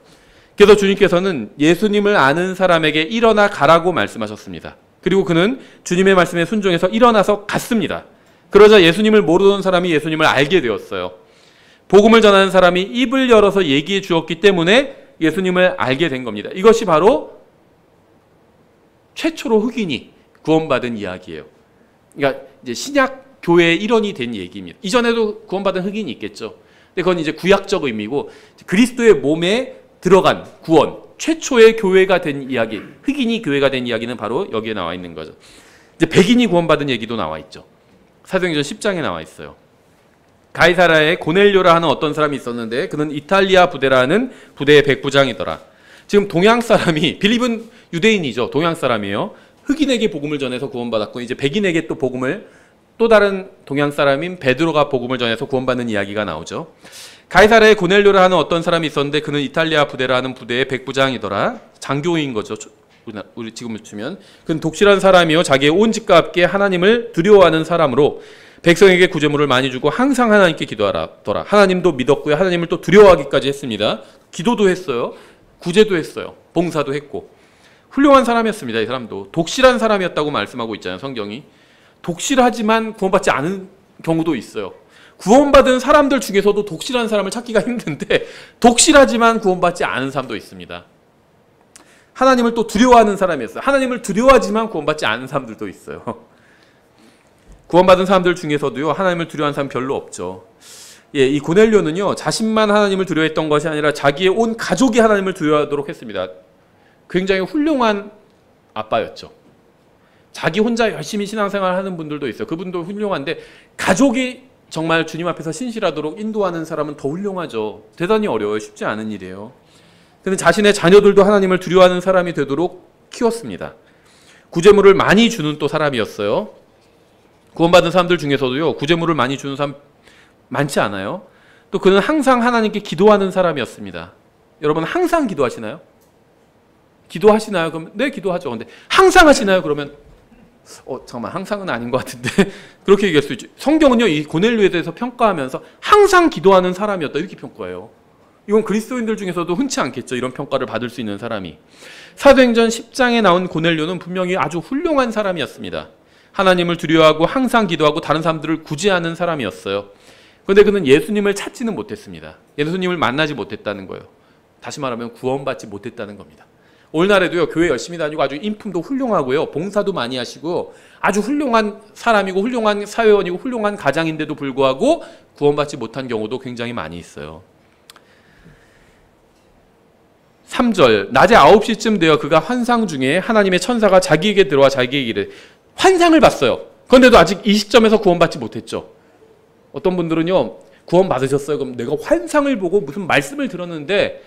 그래서 주님께서는 예수님을 아는 사람에게 일어나 가라고 말씀하셨습니다. 그리고 그는 주님의 말씀에 순종해서 일어나서 갔습니다. 그러자 예수님을 모르던 사람이 예수님을 알게 되었어요. 복음을 전하는 사람이 입을 열어서 얘기해 주었기 때문에 예수님을 알게 된 겁니다. 이것이 바로 최초로 흑인이 구원받은 이야기예요. 그러니까 이제 신약 교회의 일원이 된 얘기입니다. 이전에도 구원받은 흑인이 있겠죠. 근데 그건 이제 구약적 의미고 그리스도의 몸에 들어간 구원, 최초의 교회가 된 이야기, 흑인이 교회가 된 이야기는 바로 여기에 나와 있는 거죠. 이제 백인이 구원받은 얘기도 나와 있죠. 사도행전 10장에 나와 있어요. 가이사라에 고넬료라 하는 어떤 사람이 있었는데 그는 이탈리아 부대라는 부대의 백부장이더라. 지금 동양 사람이 빌립은 유대인이죠. 동양 사람이에요. 흑인에게 복음을 전해서 구원받았고 이제 백인에게 또 복음을 또 다른 동양 사람인 베드로가 복음을 전해서 구원받는 이야기가 나오죠. 가이사라에 고넬료라 하는 어떤 사람이 있었는데 그는 이탈리아 부대라는 부대의 백부장이더라. 장교인 거죠. 우리 지금을 치면 그는 독실한 사람이요 자기의 온 집과 함께 하나님을 두려워하는 사람으로 백성에게 구제물을 많이 주고 항상 하나님께 기도하더라. 하나님도 믿었고요. 하나님을 또 두려워하기까지 했습니다. 기도도 했어요. 구제도 했어요. 봉사도 했고. 훌륭한 사람이었습니다. 이 사람도 독실한 사람이었다고 말씀하고 있잖아요. 성경이. 독실하지만 구원받지 않은 경우도 있어요. 구원받은 사람들 중에서도 독실한 사람을 찾기가 힘든데 독실하지만 구원받지 않은 사람도 있습니다. 하나님을 또 두려워하는 사람이었어요. 하나님을 두려워하지만 구원받지 않은 사람들도 있어요. 구원받은 사람들 중에서도요, 하나님을 두려워하는 사람 별로 없죠. 예, 이 고넬료는요, 자신만 하나님을 두려워했던 것이 아니라 자기의 온 가족이 하나님을 두려워하도록 했습니다. 굉장히 훌륭한 아빠였죠. 자기 혼자 열심히 신앙생활 하는 분들도 있어요. 그분도 훌륭한데 가족이 정말 주님 앞에서 신실하도록 인도하는 사람은 더 훌륭하죠. 대단히 어려워요. 쉽지 않은 일이에요. 근데 자신의 자녀들도 하나님을 두려워하는 사람이 되도록 키웠습니다. 구제물을 많이 주는 또 사람이었어요. 구원받은 사람들 중에서도요, 구제물을 많이 주는 사람 많지 않아요. 또 그는 항상 하나님께 기도하는 사람이었습니다. 여러분 항상 기도하시나요? 기도하시나요? 그럼 네, 기도하죠. 근데 항상 하시나요? 그러면 잠깐만, 항상은 아닌 것 같은데 그렇게 얘기할 수 있죠. 성경은요, 이 고넬료에 대해서 평가하면서 항상 기도하는 사람이었다 이렇게 평가해요. 이건 그리스도인들 중에서도 흔치 않겠죠. 이런 평가를 받을 수 있는 사람이. 사도행전 10장에 나온 고넬료는 분명히 아주 훌륭한 사람이었습니다. 하나님을 두려워하고 항상 기도하고 다른 사람들을 구제하는 사람이었어요. 그런데 그는 예수님을 찾지는 못했습니다. 예수님을 만나지 못했다는 거예요. 다시 말하면 구원받지 못했다는 겁니다. 오늘날에도요, 교회 열심히 다니고 아주 인품도 훌륭하고요, 봉사도 많이 하시고 아주 훌륭한 사람이고 훌륭한 사회원이고 훌륭한 가장인데도 불구하고 구원받지 못한 경우도 굉장히 많이 있어요. 3절, 낮에 9시쯤 되어 그가 환상 중에 하나님의 천사가 자기에게 들어와 자기에게 이르되, 환상을 봤어요. 그런데도 아직 이 시점에서 구원받지 못했죠. 어떤 분들은요, 구원 받으셨어요. 그럼 내가 환상을 보고 무슨 말씀을 들었는데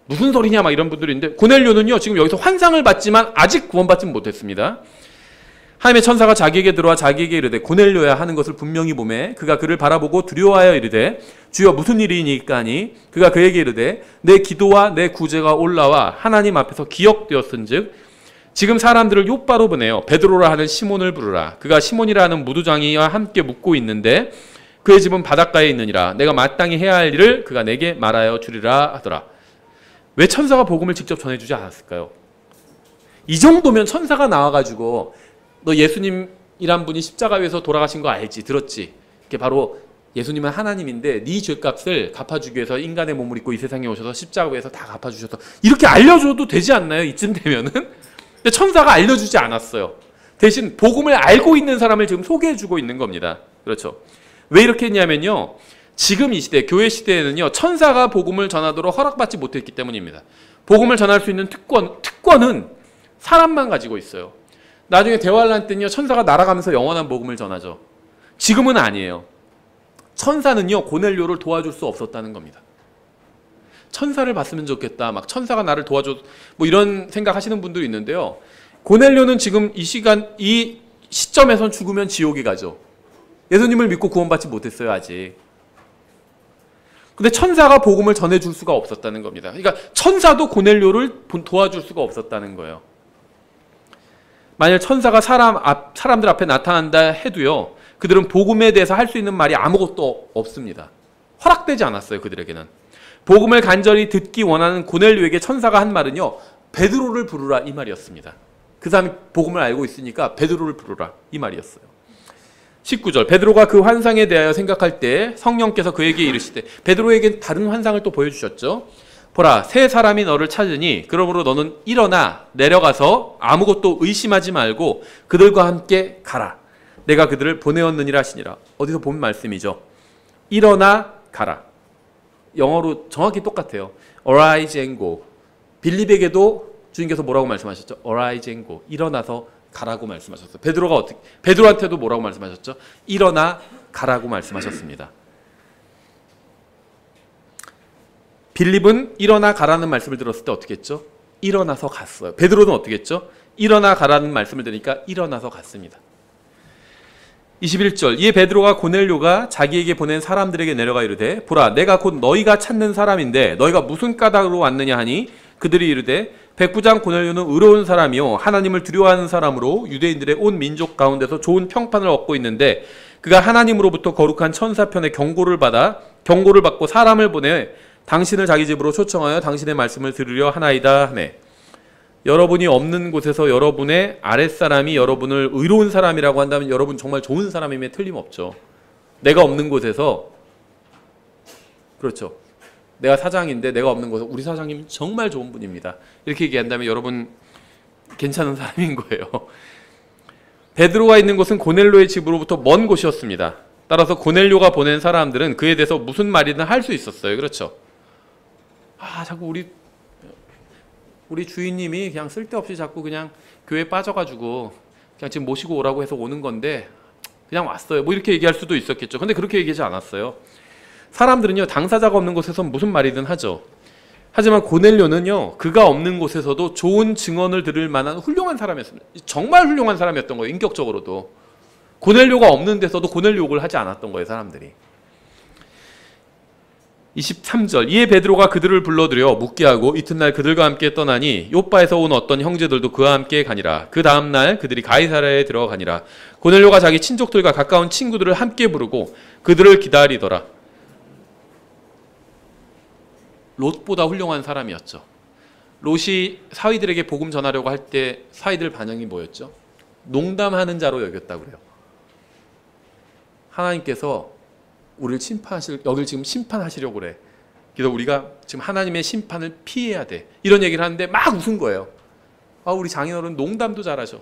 무슨 소리냐 막 이런 분들이 있는데, 고넬료는요 지금 여기서 환상을 봤지만 아직 구원받지 못했습니다. 하나님의 천사가 자기에게 들어와 자기에게 이르되, 고넬료야 하는 것을 분명히 보매 그가 그를 바라보고 두려워하여 이르되, 주여 무슨 일이니까 하니, 그가 그에게 이르되, 내 기도와 내 구제가 올라와 하나님 앞에서 기억되었은즉 지금 사람들을 욥바로 보내어 베드로라 하는 시몬을 부르라. 그가 시몬이라 하는 무두장이와 함께 묵고 있는데 그의 집은 바닷가에 있느니라. 내가 마땅히 해야 할 일을 그가 내게 말하여 주리라 하더라. 왜 천사가 복음을 직접 전해주지 않았을까요? 이 정도면 천사가 나와가지고 너 예수님이란 분이 십자가 위에서 돌아가신 거 알지? 들었지? 그게 바로 예수님은 하나님인데 네 죄값을 갚아주기 위해서 인간의 몸을 입고 이 세상에 오셔서 십자가 위에서 다 갚아주셔서 이렇게 알려줘도 되지 않나요? 이쯤 되면은? 근데 천사가 알려주지 않았어요. 대신 복음을 알고 있는 사람을 지금 소개해주고 있는 겁니다. 그렇죠? 왜 이렇게 했냐면요, 지금 이 시대, 교회 시대에는요, 천사가 복음을 전하도록 허락받지 못했기 때문입니다. 복음을 전할 수 있는 특권은 사람만 가지고 있어요. 나중에 대환란 때는요, 천사가 날아가면서 영원한 복음을 전하죠. 지금은 아니에요. 천사는요, 고넬료를 도와줄 수 없었다는 겁니다. 천사를 봤으면 좋겠다, 막 천사가 나를 도와줘, 뭐 이런 생각하시는 분들이 있는데요. 고넬료는 지금 이 시점에선 죽으면 지옥에 가죠. 예수님을 믿고 구원받지 못했어요, 아직. 근데 천사가 복음을 전해줄 수가 없었다는 겁니다. 그러니까 천사도 고넬료를 도와줄 수가 없었다는 거예요. 만약 천사가 사람들 앞에 나타난다 해도요, 그들은 복음에 대해서 할 수 있는 말이 아무것도 없습니다. 허락되지 않았어요, 그들에게는. 복음을 간절히 듣기 원하는 고넬료에게 천사가 한 말은요, 베드로를 부르라 이 말이었습니다. 그 사람이 복음을 알고 있으니까 베드로를 부르라 이 말이었어요. 19절, 베드로가 그 환상에 대하여 생각할 때 성령께서 그에게 이르시되, 베드로에게 다른 환상을 또 보여주셨죠. 보라, 세 사람이 너를 찾으니 그러므로 너는 일어나 내려가서 아무것도 의심하지 말고 그들과 함께 가라. 내가 그들을 보내었느니라 하시니라. 어디서 본 말씀이죠. 일어나 가라. 영어로 정확히 똑같아요. Arise and go. 빌립에게도 주님께서 뭐라고 말씀하셨죠? Arise and go. 일어나서 가라고 말씀하셨어요. 베드로한테도 뭐라고 말씀하셨죠? 일어나 가라고 말씀하셨습니다. 빌립은 일어나 가라는 말씀을 들었을 때 어떻게 했죠? 일어나서 갔어요. 베드로는 어떻게 했죠? 일어나 가라는 말씀을 들으니까 일어나서 갔습니다. 21절, 이에 베드로가 고넬료가 자기에게 보낸 사람들에게 내려가 이르되, 보라, 내가 곧 너희가 찾는 사람인데 너희가 무슨 까닭으로 왔느냐 하니, 그들이 이르되, 백부장 고넬료는 의로운 사람이요 하나님을 두려워하는 사람으로 유대인들의 온 민족 가운데서 좋은 평판을 얻고 있는데 그가 하나님으로부터 거룩한 천사편의 경고를 받고 사람을 보내 당신을 자기 집으로 초청하여 당신의 말씀을 들으려 하나이다 하네. 여러분이 없는 곳에서 여러분의 아랫사람이 여러분을 의로운 사람이라고 한다면 여러분 정말 좋은 사람임에 틀림없죠. 내가 없는 곳에서, 그렇죠, 내가 사장인데 내가 없는 곳에서 우리 사장님 정말 좋은 분입니다, 이렇게 얘기한다면 여러분 괜찮은 사람인 거예요. 베드로가 있는 곳은 고넬료의 집으로부터 먼 곳이었습니다. 따라서 고넬료가 보낸 사람들은 그에 대해서 무슨 말이든 할 수 있었어요. 그렇죠? 자꾸 우리 주인님이 그냥 쓸데없이 자꾸 그냥 교회에 빠져가지고 그냥 지금 모시고 오라고 해서 오는 건데 그냥 왔어요, 뭐 이렇게 얘기할 수도 있었겠죠. 근데 그렇게 얘기하지 않았어요. 사람들은요, 당사자가 없는 곳에서 무슨 말이든 하죠. 하지만 고넬료는요, 그가 없는 곳에서도 좋은 증언을 들을 만한 훌륭한 사람이었습니다. 정말 훌륭한 사람이었던 거예요. 인격적으로도. 고넬료가 없는 데서도 고넬료 욕을 하지 않았던 거예요, 사람들이. 23절, 이에 베드로가 그들을 불러들여 묻게 하고 이튿날 그들과 함께 떠나니 요빠에서 온 어떤 형제들도 그와 함께 가니라. 그 다음날 그들이 가이사랴에 들어가니라. 고넬료가 자기 친족들과 가까운 친구들을 함께 부르고 그들을 기다리더라. 롯보다 훌륭한 사람이었죠. 롯이 사위들에게 복음 전하려고 할 때 사위들 반응이 뭐였죠? 농담하는 자로 여겼다고 그래요. 하나님께서 우리를 여길 지금 심판하시려고 그래. 그래서 우리가 지금 하나님의 심판을 피해야 돼, 이런 얘기를 하는데 막 웃은 거예요. 우리 장인어른 농담도 잘하셔.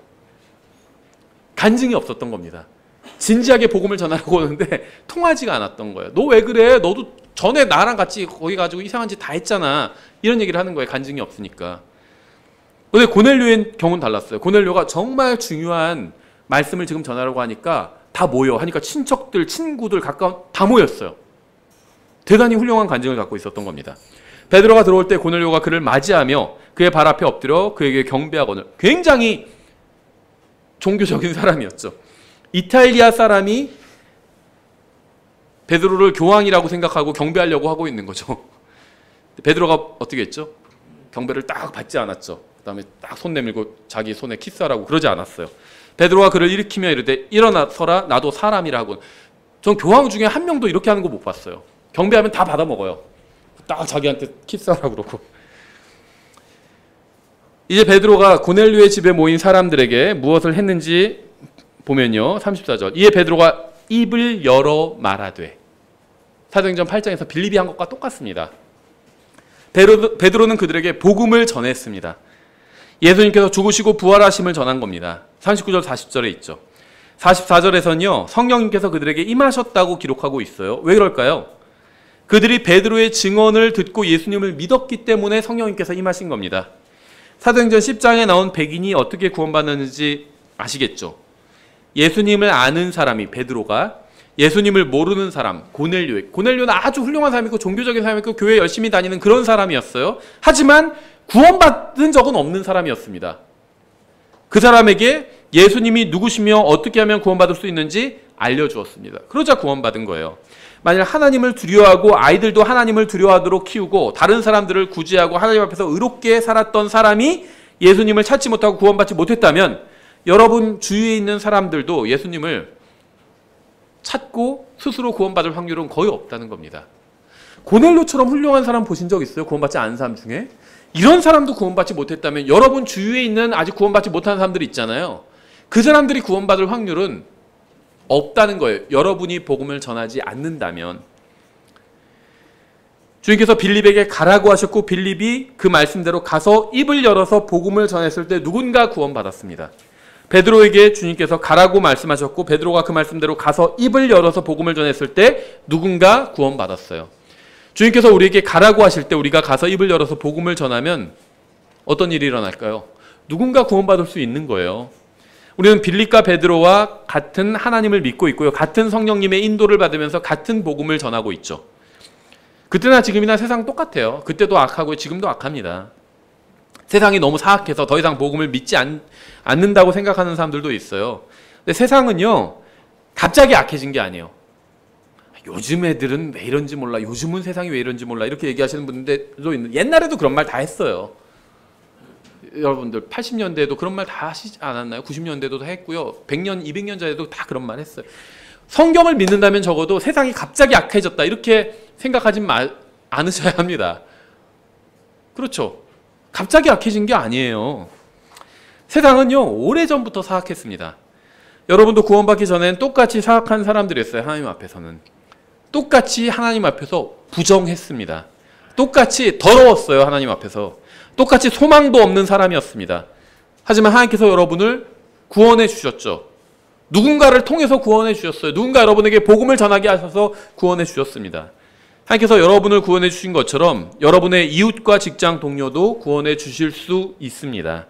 간증이 없었던 겁니다. 진지하게 복음을 전하려고 오는데 통하지가 않았던 거예요. 너 왜 그래? 너도 전에 나랑 같이 거기 가지고 이상한 짓 다 했잖아, 이런 얘기를 하는 거예요. 간증이 없으니까. 근데 고넬료의 경우는 달랐어요. 고넬료가 정말 중요한 말씀을 지금 전하려고 하니까 다 모여. 하니까 친척들, 친구들, 가까운 다 모였어요. 대단히 훌륭한 간증을 갖고 있었던 겁니다. 베드로가 들어올 때 고넬료가 그를 맞이하며 그의 발 앞에 엎드려 그에게 경배하거늘. 굉장히 종교적인 사람이었죠. 이탈리아 사람이 베드로를 교황이라고 생각하고 경배하려고 하고 있는 거죠. 베드로가 어떻게 했죠? 경배를 딱 받지 않았죠. 그 다음에 딱 손 내밀고 자기 손에 키스하라고 그러지 않았어요. 베드로가 그를 일으키며 이르되 일어나서라, 나도 사람이라고. 전 교황 중에 한 명도 이렇게 하는 거 못 봤어요. 경배하면 다 받아먹어요. 딱 자기한테 키스하라고 그러고. 이제 베드로가 고넬료의 집에 모인 사람들에게 무엇을 했는지 보면요, 34절, 이에 베드로가 입을 열어 말하되. 사도행전 8장에서 빌립이 한 것과 똑같습니다. 베드로는 그들에게 복음을 전했습니다. 예수님께서 죽으시고 부활하심을 전한 겁니다. 39절 40절에 있죠. 44절에서는요, 성령님께서 그들에게 임하셨다고 기록하고 있어요. 왜 그럴까요? 그들이 베드로의 증언을 듣고 예수님을 믿었기 때문에 성령님께서 임하신 겁니다. 사도행전 10장에 나온 백인이 어떻게 구원받았는지 아시겠죠? 예수님을 아는 사람이 베드로가, 예수님을 모르는 사람 고넬료는 아주 훌륭한 사람이고 종교적인 사람이고 교회 열심히 다니는 그런 사람이었어요. 하지만 구원받은 적은 없는 사람이었습니다. 그 사람에게 예수님이 누구시며 어떻게 하면 구원받을 수 있는지 알려주었습니다. 그러자 구원받은 거예요. 만일 하나님을 두려워하고 아이들도 하나님을 두려워하도록 키우고 다른 사람들을 구제하고 하나님 앞에서 의롭게 살았던 사람이 예수님을 찾지 못하고 구원받지 못했다면 여러분 주위에 있는 사람들도 예수님을 찾고 스스로 구원받을 확률은 거의 없다는 겁니다. 고넬료처럼 훌륭한 사람 보신 적 있어요? 구원받지 않은 사람 중에? 이런 사람도 구원받지 못했다면 여러분 주위에 있는 아직 구원받지 못한 사람들이 있잖아요. 그 사람들이 구원받을 확률은 없다는 거예요. 여러분이 복음을 전하지 않는다면. 주님께서 빌립에게 가라고 하셨고 빌립이 그 말씀대로 가서 입을 열어서 복음을 전했을 때 누군가 구원받았습니다. 베드로에게 주님께서 가라고 말씀하셨고 베드로가 그 말씀대로 가서 입을 열어서 복음을 전했을 때 누군가 구원받았어요. 주님께서 우리에게 가라고 하실 때 우리가 가서 입을 열어서 복음을 전하면 어떤 일이 일어날까요? 누군가 구원받을 수 있는 거예요. 우리는 빌립과 베드로와 같은 하나님을 믿고 있고요. 같은 성령님의 인도를 받으면서 같은 복음을 전하고 있죠. 그때나 지금이나 세상 똑같아요. 그때도 악하고 지금도 악합니다. 세상이 너무 사악해서 더 이상 복음을 믿지 않는다고 생각하는 사람들도 있어요. 근데 세상은요, 갑자기 악해진 게 아니에요. 요즘 애들은 왜 이런지 몰라. 요즘은 세상이 왜 이런지 몰라. 이렇게 얘기하시는 분들도 있는데 옛날에도 그런 말 다 했어요. 여러분들 80년대에도 그런 말 다 하시지 않았나요? 90년대도 다 했고요. 100년, 200년 전에도 다 그런 말 했어요. 성경을 믿는다면 적어도 세상이 갑자기 악해졌다 이렇게 생각하지 않으셔야 합니다. 그렇죠? 갑자기 악해진 게 아니에요. 세상은요, 오래전부터 사악했습니다. 여러분도 구원받기 전엔 똑같이 사악한 사람들이었어요. 하나님 앞에서는. 똑같이 하나님 앞에서 부정했습니다. 똑같이 더러웠어요. 하나님 앞에서. 똑같이 소망도 없는 사람이었습니다. 하지만 하나님께서 여러분을 구원해 주셨죠. 누군가를 통해서 구원해 주셨어요. 누군가 여러분에게 복음을 전하게 하셔서 구원해 주셨습니다. 하나님께서 여러분을 구원해 주신 것처럼 여러분의 이웃과 직장 동료도 구원해 주실 수 있습니다.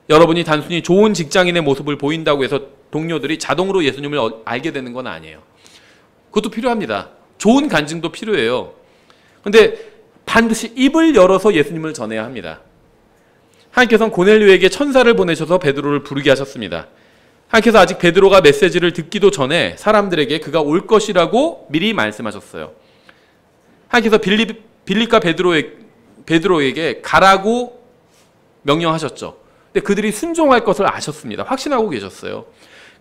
여러분이 단순히 좋은 직장인의 모습을 보인다고 해서 동료들이 자동으로 예수님을 알게 되는 건 아니에요. 그것도 필요합니다. 좋은 간증도 필요해요. 그런데 반드시 입을 열어서 예수님을 전해야 합니다. 하나님께서는 고넬료에게 천사를 보내셔서 베드로를 부르게 하셨습니다. 하나님께서 아직 베드로가 메시지를 듣기도 전에 사람들에게 그가 올 것이라고 미리 말씀하셨어요. 하나님께서 빌립과 베드로에게 가라고 명령하셨죠. 근데 그들이 순종할 것을 아셨습니다. 확신하고 계셨어요.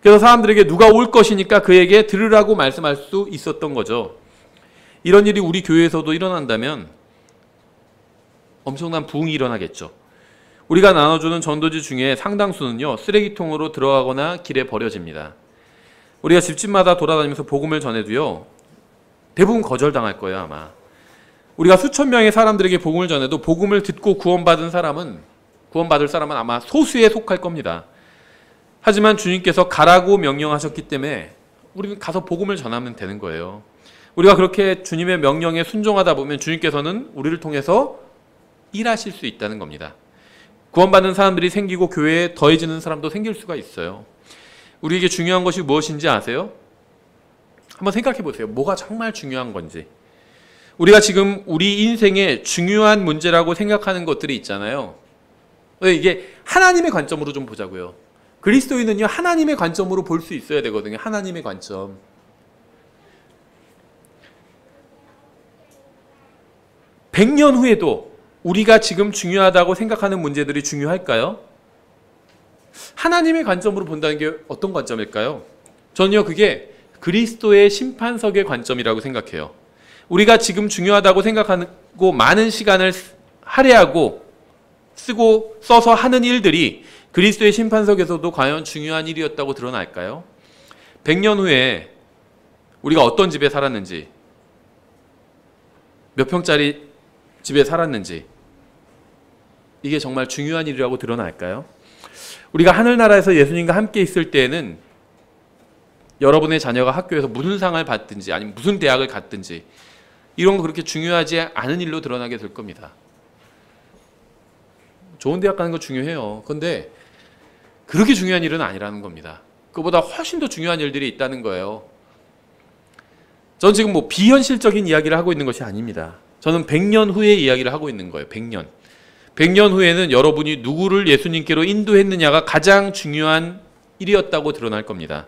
그래서 사람들에게 누가 올 것이니까 그에게 들으라고 말씀할 수 있었던 거죠. 이런 일이 우리 교회에서도 일어난다면 엄청난 부흥이 일어나겠죠. 우리가 나눠주는 전도지 중에 상당수는요, 쓰레기통으로 들어가거나 길에 버려집니다. 우리가 집집마다 돌아다니면서 복음을 전해도요, 대부분 거절당할 거예요, 아마. 우리가 수천 명의 사람들에게 복음을 전해도 복음을 듣고 구원받을 사람은 아마 소수에 속할 겁니다. 하지만 주님께서 가라고 명령하셨기 때문에 우리는 가서 복음을 전하면 되는 거예요. 우리가 그렇게 주님의 명령에 순종하다 보면 주님께서는 우리를 통해서 일하실 수 있다는 겁니다. 구원받는 사람들이 생기고 교회에 더해지는 사람도 생길 수가 있어요. 우리에게 중요한 것이 무엇인지 아세요? 한번 생각해 보세요. 뭐가 정말 중요한 건지. 우리가 지금 우리 인생에 중요한 문제라고 생각하는 것들이 있잖아요. 이게 하나님의 관점으로 좀 보자고요. 그리스도인은요, 하나님의 관점으로 볼 수 있어야 되거든요. 하나님의 관점. (100년) 후에도 우리가 지금 중요하다고 생각하는 문제들이 중요할까요? 하나님의 관점으로 본다는 게 어떤 관점일까요? 저는요, 그게 그리스도의 심판석의 관점이라고 생각해요. 우리가 지금 중요하다고 생각하고 많은 시간을 할애하고 써서 하는 일들이 그리스도의 심판석에서도 과연 중요한 일이었다고 드러날까요? 100년 후에 우리가 어떤 집에 살았는지, 몇 평짜리 집에 살았는지, 이게 정말 중요한 일이라고 드러날까요? 우리가 하늘나라에서 예수님과 함께 있을 때에는 여러분의 자녀가 학교에서 무슨 상을 받든지 아니면 무슨 대학을 갔든지 이런 거 그렇게 중요하지 않은 일로 드러나게 될 겁니다. 좋은 대학 가는 거 중요해요. 그런데 그렇게 중요한 일은 아니라는 겁니다. 그보다 훨씬 더 중요한 일들이 있다는 거예요. 전 지금 비현실적인 이야기를 하고 있는 것이 아닙니다. 저는 100년 후의 이야기를 하고 있는 거예요. 100년. 100년 후에는 여러분이 누구를 예수님께로 인도했느냐가 가장 중요한 일이었다고 드러날 겁니다.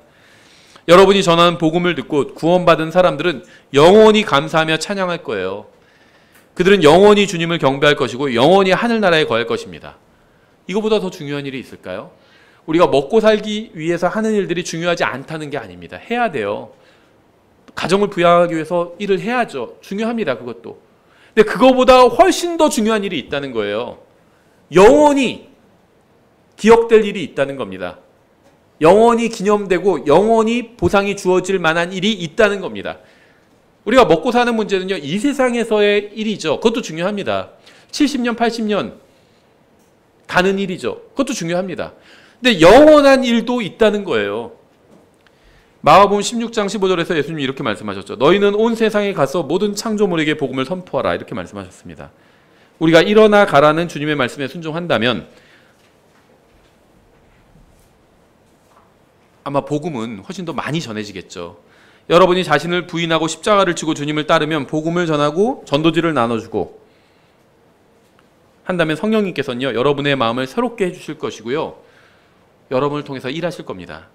여러분이 전하는 복음을 듣고 구원받은 사람들은 영원히 감사하며 찬양할 거예요. 그들은 영원히 주님을 경배할 것이고 영원히 하늘나라에 거할 것입니다. 이거보다 더 중요한 일이 있을까요? 우리가 먹고 살기 위해서 하는 일들이 중요하지 않다는 게 아닙니다. 해야 돼요. 가정을 부양하기 위해서 일을 해야죠. 중요합니다. 그것도. 근데 그거보다 훨씬 더 중요한 일이 있다는 거예요. 영원히 기억될 일이 있다는 겁니다. 영원히 기념되고 영원히 보상이 주어질 만한 일이 있다는 겁니다. 우리가 먹고 사는 문제는요, 이 세상에서의 일이죠. 그것도 중요합니다. 70년, 80년 가는 일이죠. 그것도 중요합니다. 근데 영원한 일도 있다는 거예요. 마가복음 16장 15절에서 예수님이 이렇게 말씀하셨죠. 너희는 온 세상에 가서 모든 창조물에게 복음을 선포하라. 이렇게 말씀하셨습니다. 우리가 일어나 가라는 주님의 말씀에 순종한다면 아마 복음은 훨씬 더 많이 전해지겠죠. 여러분이 자신을 부인하고 십자가를 지고 주님을 따르면 복음을 전하고 전도지를 나눠주고 한다면 성령님께서는요, 여러분의 마음을 새롭게 해주실 것이고요, 여러분을 통해서 일하실 겁니다.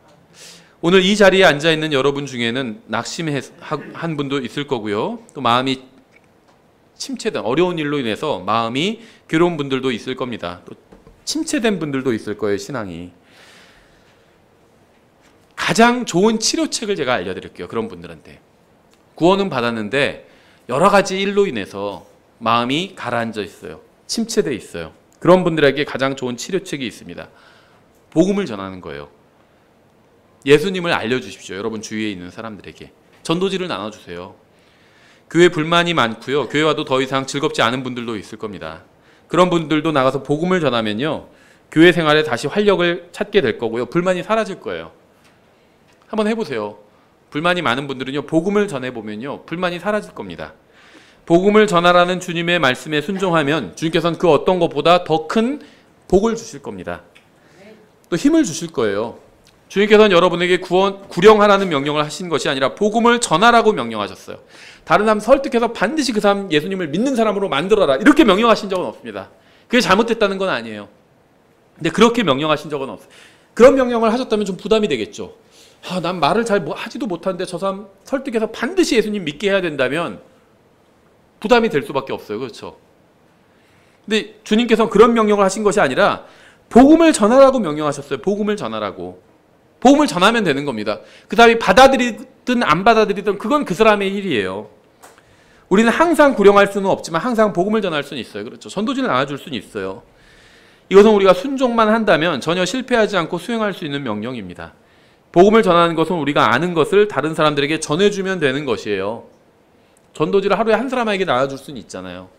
오늘 이 자리에 앉아있는 여러분 중에는 낙심한 분도 있을 거고요, 또 마음이 침체된 어려운 일로 인해서 마음이 괴로운 분들도 있을 겁니다. 또 침체된 분들도 있을 거예요, 신앙이. 가장 좋은 치료책을 제가 알려드릴게요. 그런 분들한테. 구원은 받았는데 여러 가지 일로 인해서 마음이 가라앉아 있어요. 침체되어 있어요. 그런 분들에게 가장 좋은 치료책이 있습니다. 복음을 전하는 거예요. 예수님을 알려주십시오. 여러분 주위에 있는 사람들에게. 전도지를 나눠주세요. 교회 불만이 많고요. 교회와도 더 이상 즐겁지 않은 분들도 있을 겁니다. 그런 분들도 나가서 복음을 전하면요, 교회 생활에 다시 활력을 찾게 될 거고요. 불만이 사라질 거예요. 한번 해보세요. 불만이 많은 분들은요, 복음을 전해보면요, 불만이 사라질 겁니다. 복음을 전하라는 주님의 말씀에 순종하면 주님께서는 그 어떤 것보다 더 큰 복을 주실 겁니다. 또 힘을 주실 거예요. 주님께서는 여러분에게 구령하라는 명령을 하신 것이 아니라 복음을 전하라고 명령하셨어요. 다른 사람 설득해서 반드시 그 사람 예수님을 믿는 사람으로 만들어라, 이렇게 명령하신 적은 없습니다. 그게 잘못됐다는 건 아니에요. 근데 그렇게 명령하신 적은 없어요. 그런 명령을 하셨다면 좀 부담이 되겠죠. 난 말을 잘 하지도 못하는데 저 사람 설득해서 반드시 예수님 믿게 해야 된다면 부담이 될 수밖에 없어요. 그렇죠? 근데 주님께서는 그런 명령을 하신 것이 아니라 복음을 전하라고 명령하셨어요. 복음을 전하라고. 복음을 전하면 되는 겁니다. 그 사람이 받아들이든 안 받아들이든 그건 그 사람의 일이에요. 우리는 항상 구령할 수는 없지만 항상 복음을 전할 수는 있어요. 그렇죠? 전도지를 나눠줄 수는 있어요. 이것은 우리가 순종만 한다면 전혀 실패하지 않고 수행할 수 있는 명령입니다. 복음을 전하는 것은 우리가 아는 것을 다른 사람들에게 전해주면 되는 것이에요. 전도지를 하루에 한 사람에게 나눠줄 수는 있잖아요.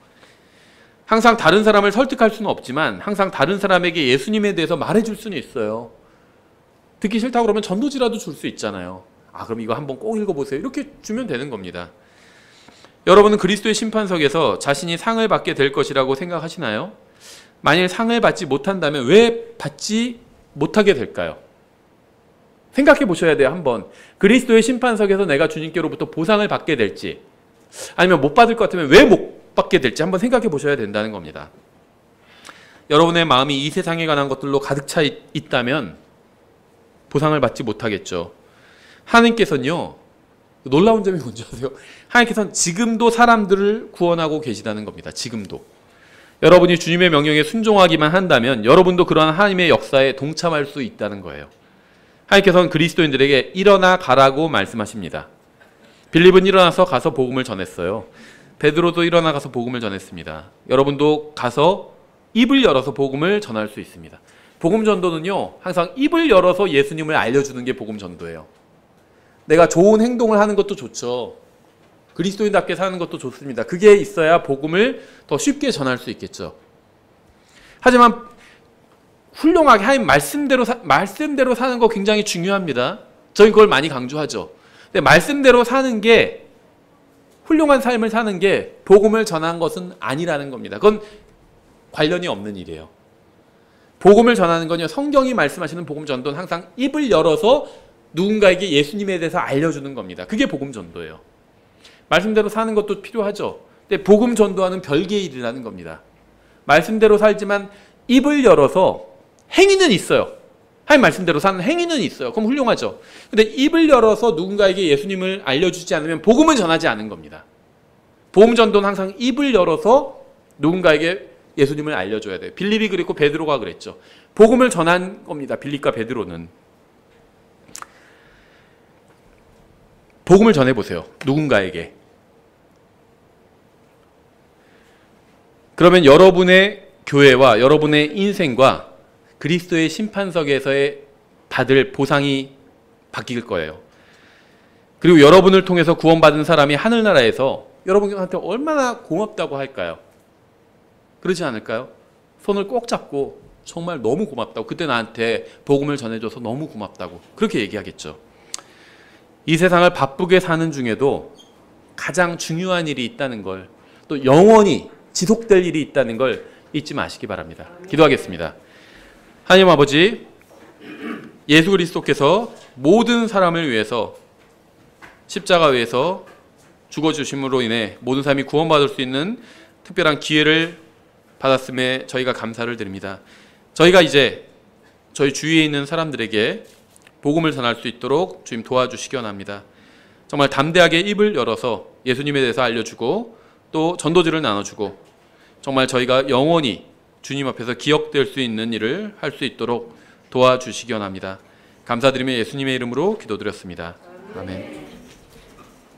항상 다른 사람을 설득할 수는 없지만 항상 다른 사람에게 예수님에 대해서 말해줄 수는 있어요. 듣기 싫다고 그러면 전도지라도 줄 수 있잖아요. 그럼 이거 한번 꼭 읽어보세요. 이렇게 주면 되는 겁니다. 여러분은 그리스도의 심판석에서 자신이 상을 받게 될 것이라고 생각하시나요? 만일 상을 받지 못한다면 왜 받지 못하게 될까요? 생각해 보셔야 돼요. 한번. 그리스도의 심판석에서 내가 주님께로부터 보상을 받게 될지, 아니면 못 받을 것 같으면 왜 못 받게 될지 한번 생각해 보셔야 된다는 겁니다. 여러분의 마음이 이 세상에 관한 것들로 가득 차 있다면 보상을 받지 못하겠죠. 하나님께서는요, 놀라운 점이 뭔지 아세요? 하나님께서는 지금도 사람들을 구원하고 계시다는 겁니다. 지금도. 여러분이 주님의 명령에 순종하기만 한다면 여러분도 그러한 하나님의 역사에 동참할 수 있다는 거예요. 하나님께서는 그리스도인들에게 일어나 가라고 말씀하십니다. 빌립은 일어나서 가서 복음을 전했어요. 베드로도 일어나 가서 복음을 전했습니다. 여러분도 가서 입을 열어서 복음을 전할 수 있습니다. 복음 전도는요, 항상 입을 열어서 예수님을 알려주는 게 복음 전도예요. 내가 좋은 행동을 하는 것도 좋죠. 그리스도인답게 사는 것도 좋습니다. 그게 있어야 복음을 더 쉽게 전할 수 있겠죠. 하지만 훌륭하게 하나님 말씀대로 사는 거 굉장히 중요합니다. 저희 그걸 많이 강조하죠. 근데 말씀대로 사는 게, 훌륭한 삶을 사는 게 복음을 전한 것은 아니라는 겁니다. 그건 관련이 없는 일이에요. 복음을 전하는 건요, 성경이 말씀하시는 복음 전도는 항상 입을 열어서 누군가에게 예수님에 대해서 알려주는 겁니다. 그게 복음 전도예요. 말씀대로 사는 것도 필요하죠. 근데 복음 전도와는 별개의 일이라는 겁니다. 말씀대로 살지만 입을 열어서 행위는 있어요. 하나님 말씀대로 사는 행위는 있어요. 그럼 훌륭하죠. 근데 입을 열어서 누군가에게 예수님을 알려주지 않으면 복음은 전하지 않은 겁니다. 복음 전도는 항상 입을 열어서 누군가에게 예수님을 알려줘야 돼요. 빌립이 그랬고 베드로가 그랬죠. 복음을 전한 겁니다. 빌립과 베드로는. 복음을 전해보세요. 누군가에게. 그러면 여러분의 교회와 여러분의 인생과 그리스도의 심판석에서의 받을 보상이 바뀔 거예요. 그리고 여러분을 통해서 구원받은 사람이 하늘나라에서 여러분한테 얼마나 고맙다고 할까요? 그러지 않을까요? 손을 꼭 잡고 정말 너무 고맙다고, 그때 나한테 복음을 전해줘서 너무 고맙다고 그렇게 얘기하겠죠. 이 세상을 바쁘게 사는 중에도 가장 중요한 일이 있다는 걸, 또 영원히 지속될 일이 있다는 걸 잊지 마시기 바랍니다. 기도하겠습니다. 하나님 아버지, 예수 그리스도께서 모든 사람을 위해서 십자가 위에서 죽어주심으로 인해 모든 사람이 구원받을 수 있는 특별한 기회를 받았음에 저희가 감사를 드립니다. 저희가 이제 저희 주위에 있는 사람들에게 복음을 전할 수 있도록 주님 도와주시기 원합니다. 정말 담대하게 입을 열어서 예수님에 대해서 알려주고 또 전도지를 나눠주고 정말 저희가 영원히 주님 앞에서 기억될 수 있는 일을 할 수 있도록 도와주시기 원합니다. 감사드리며 예수님의 이름으로 기도드렸습니다. 아멘.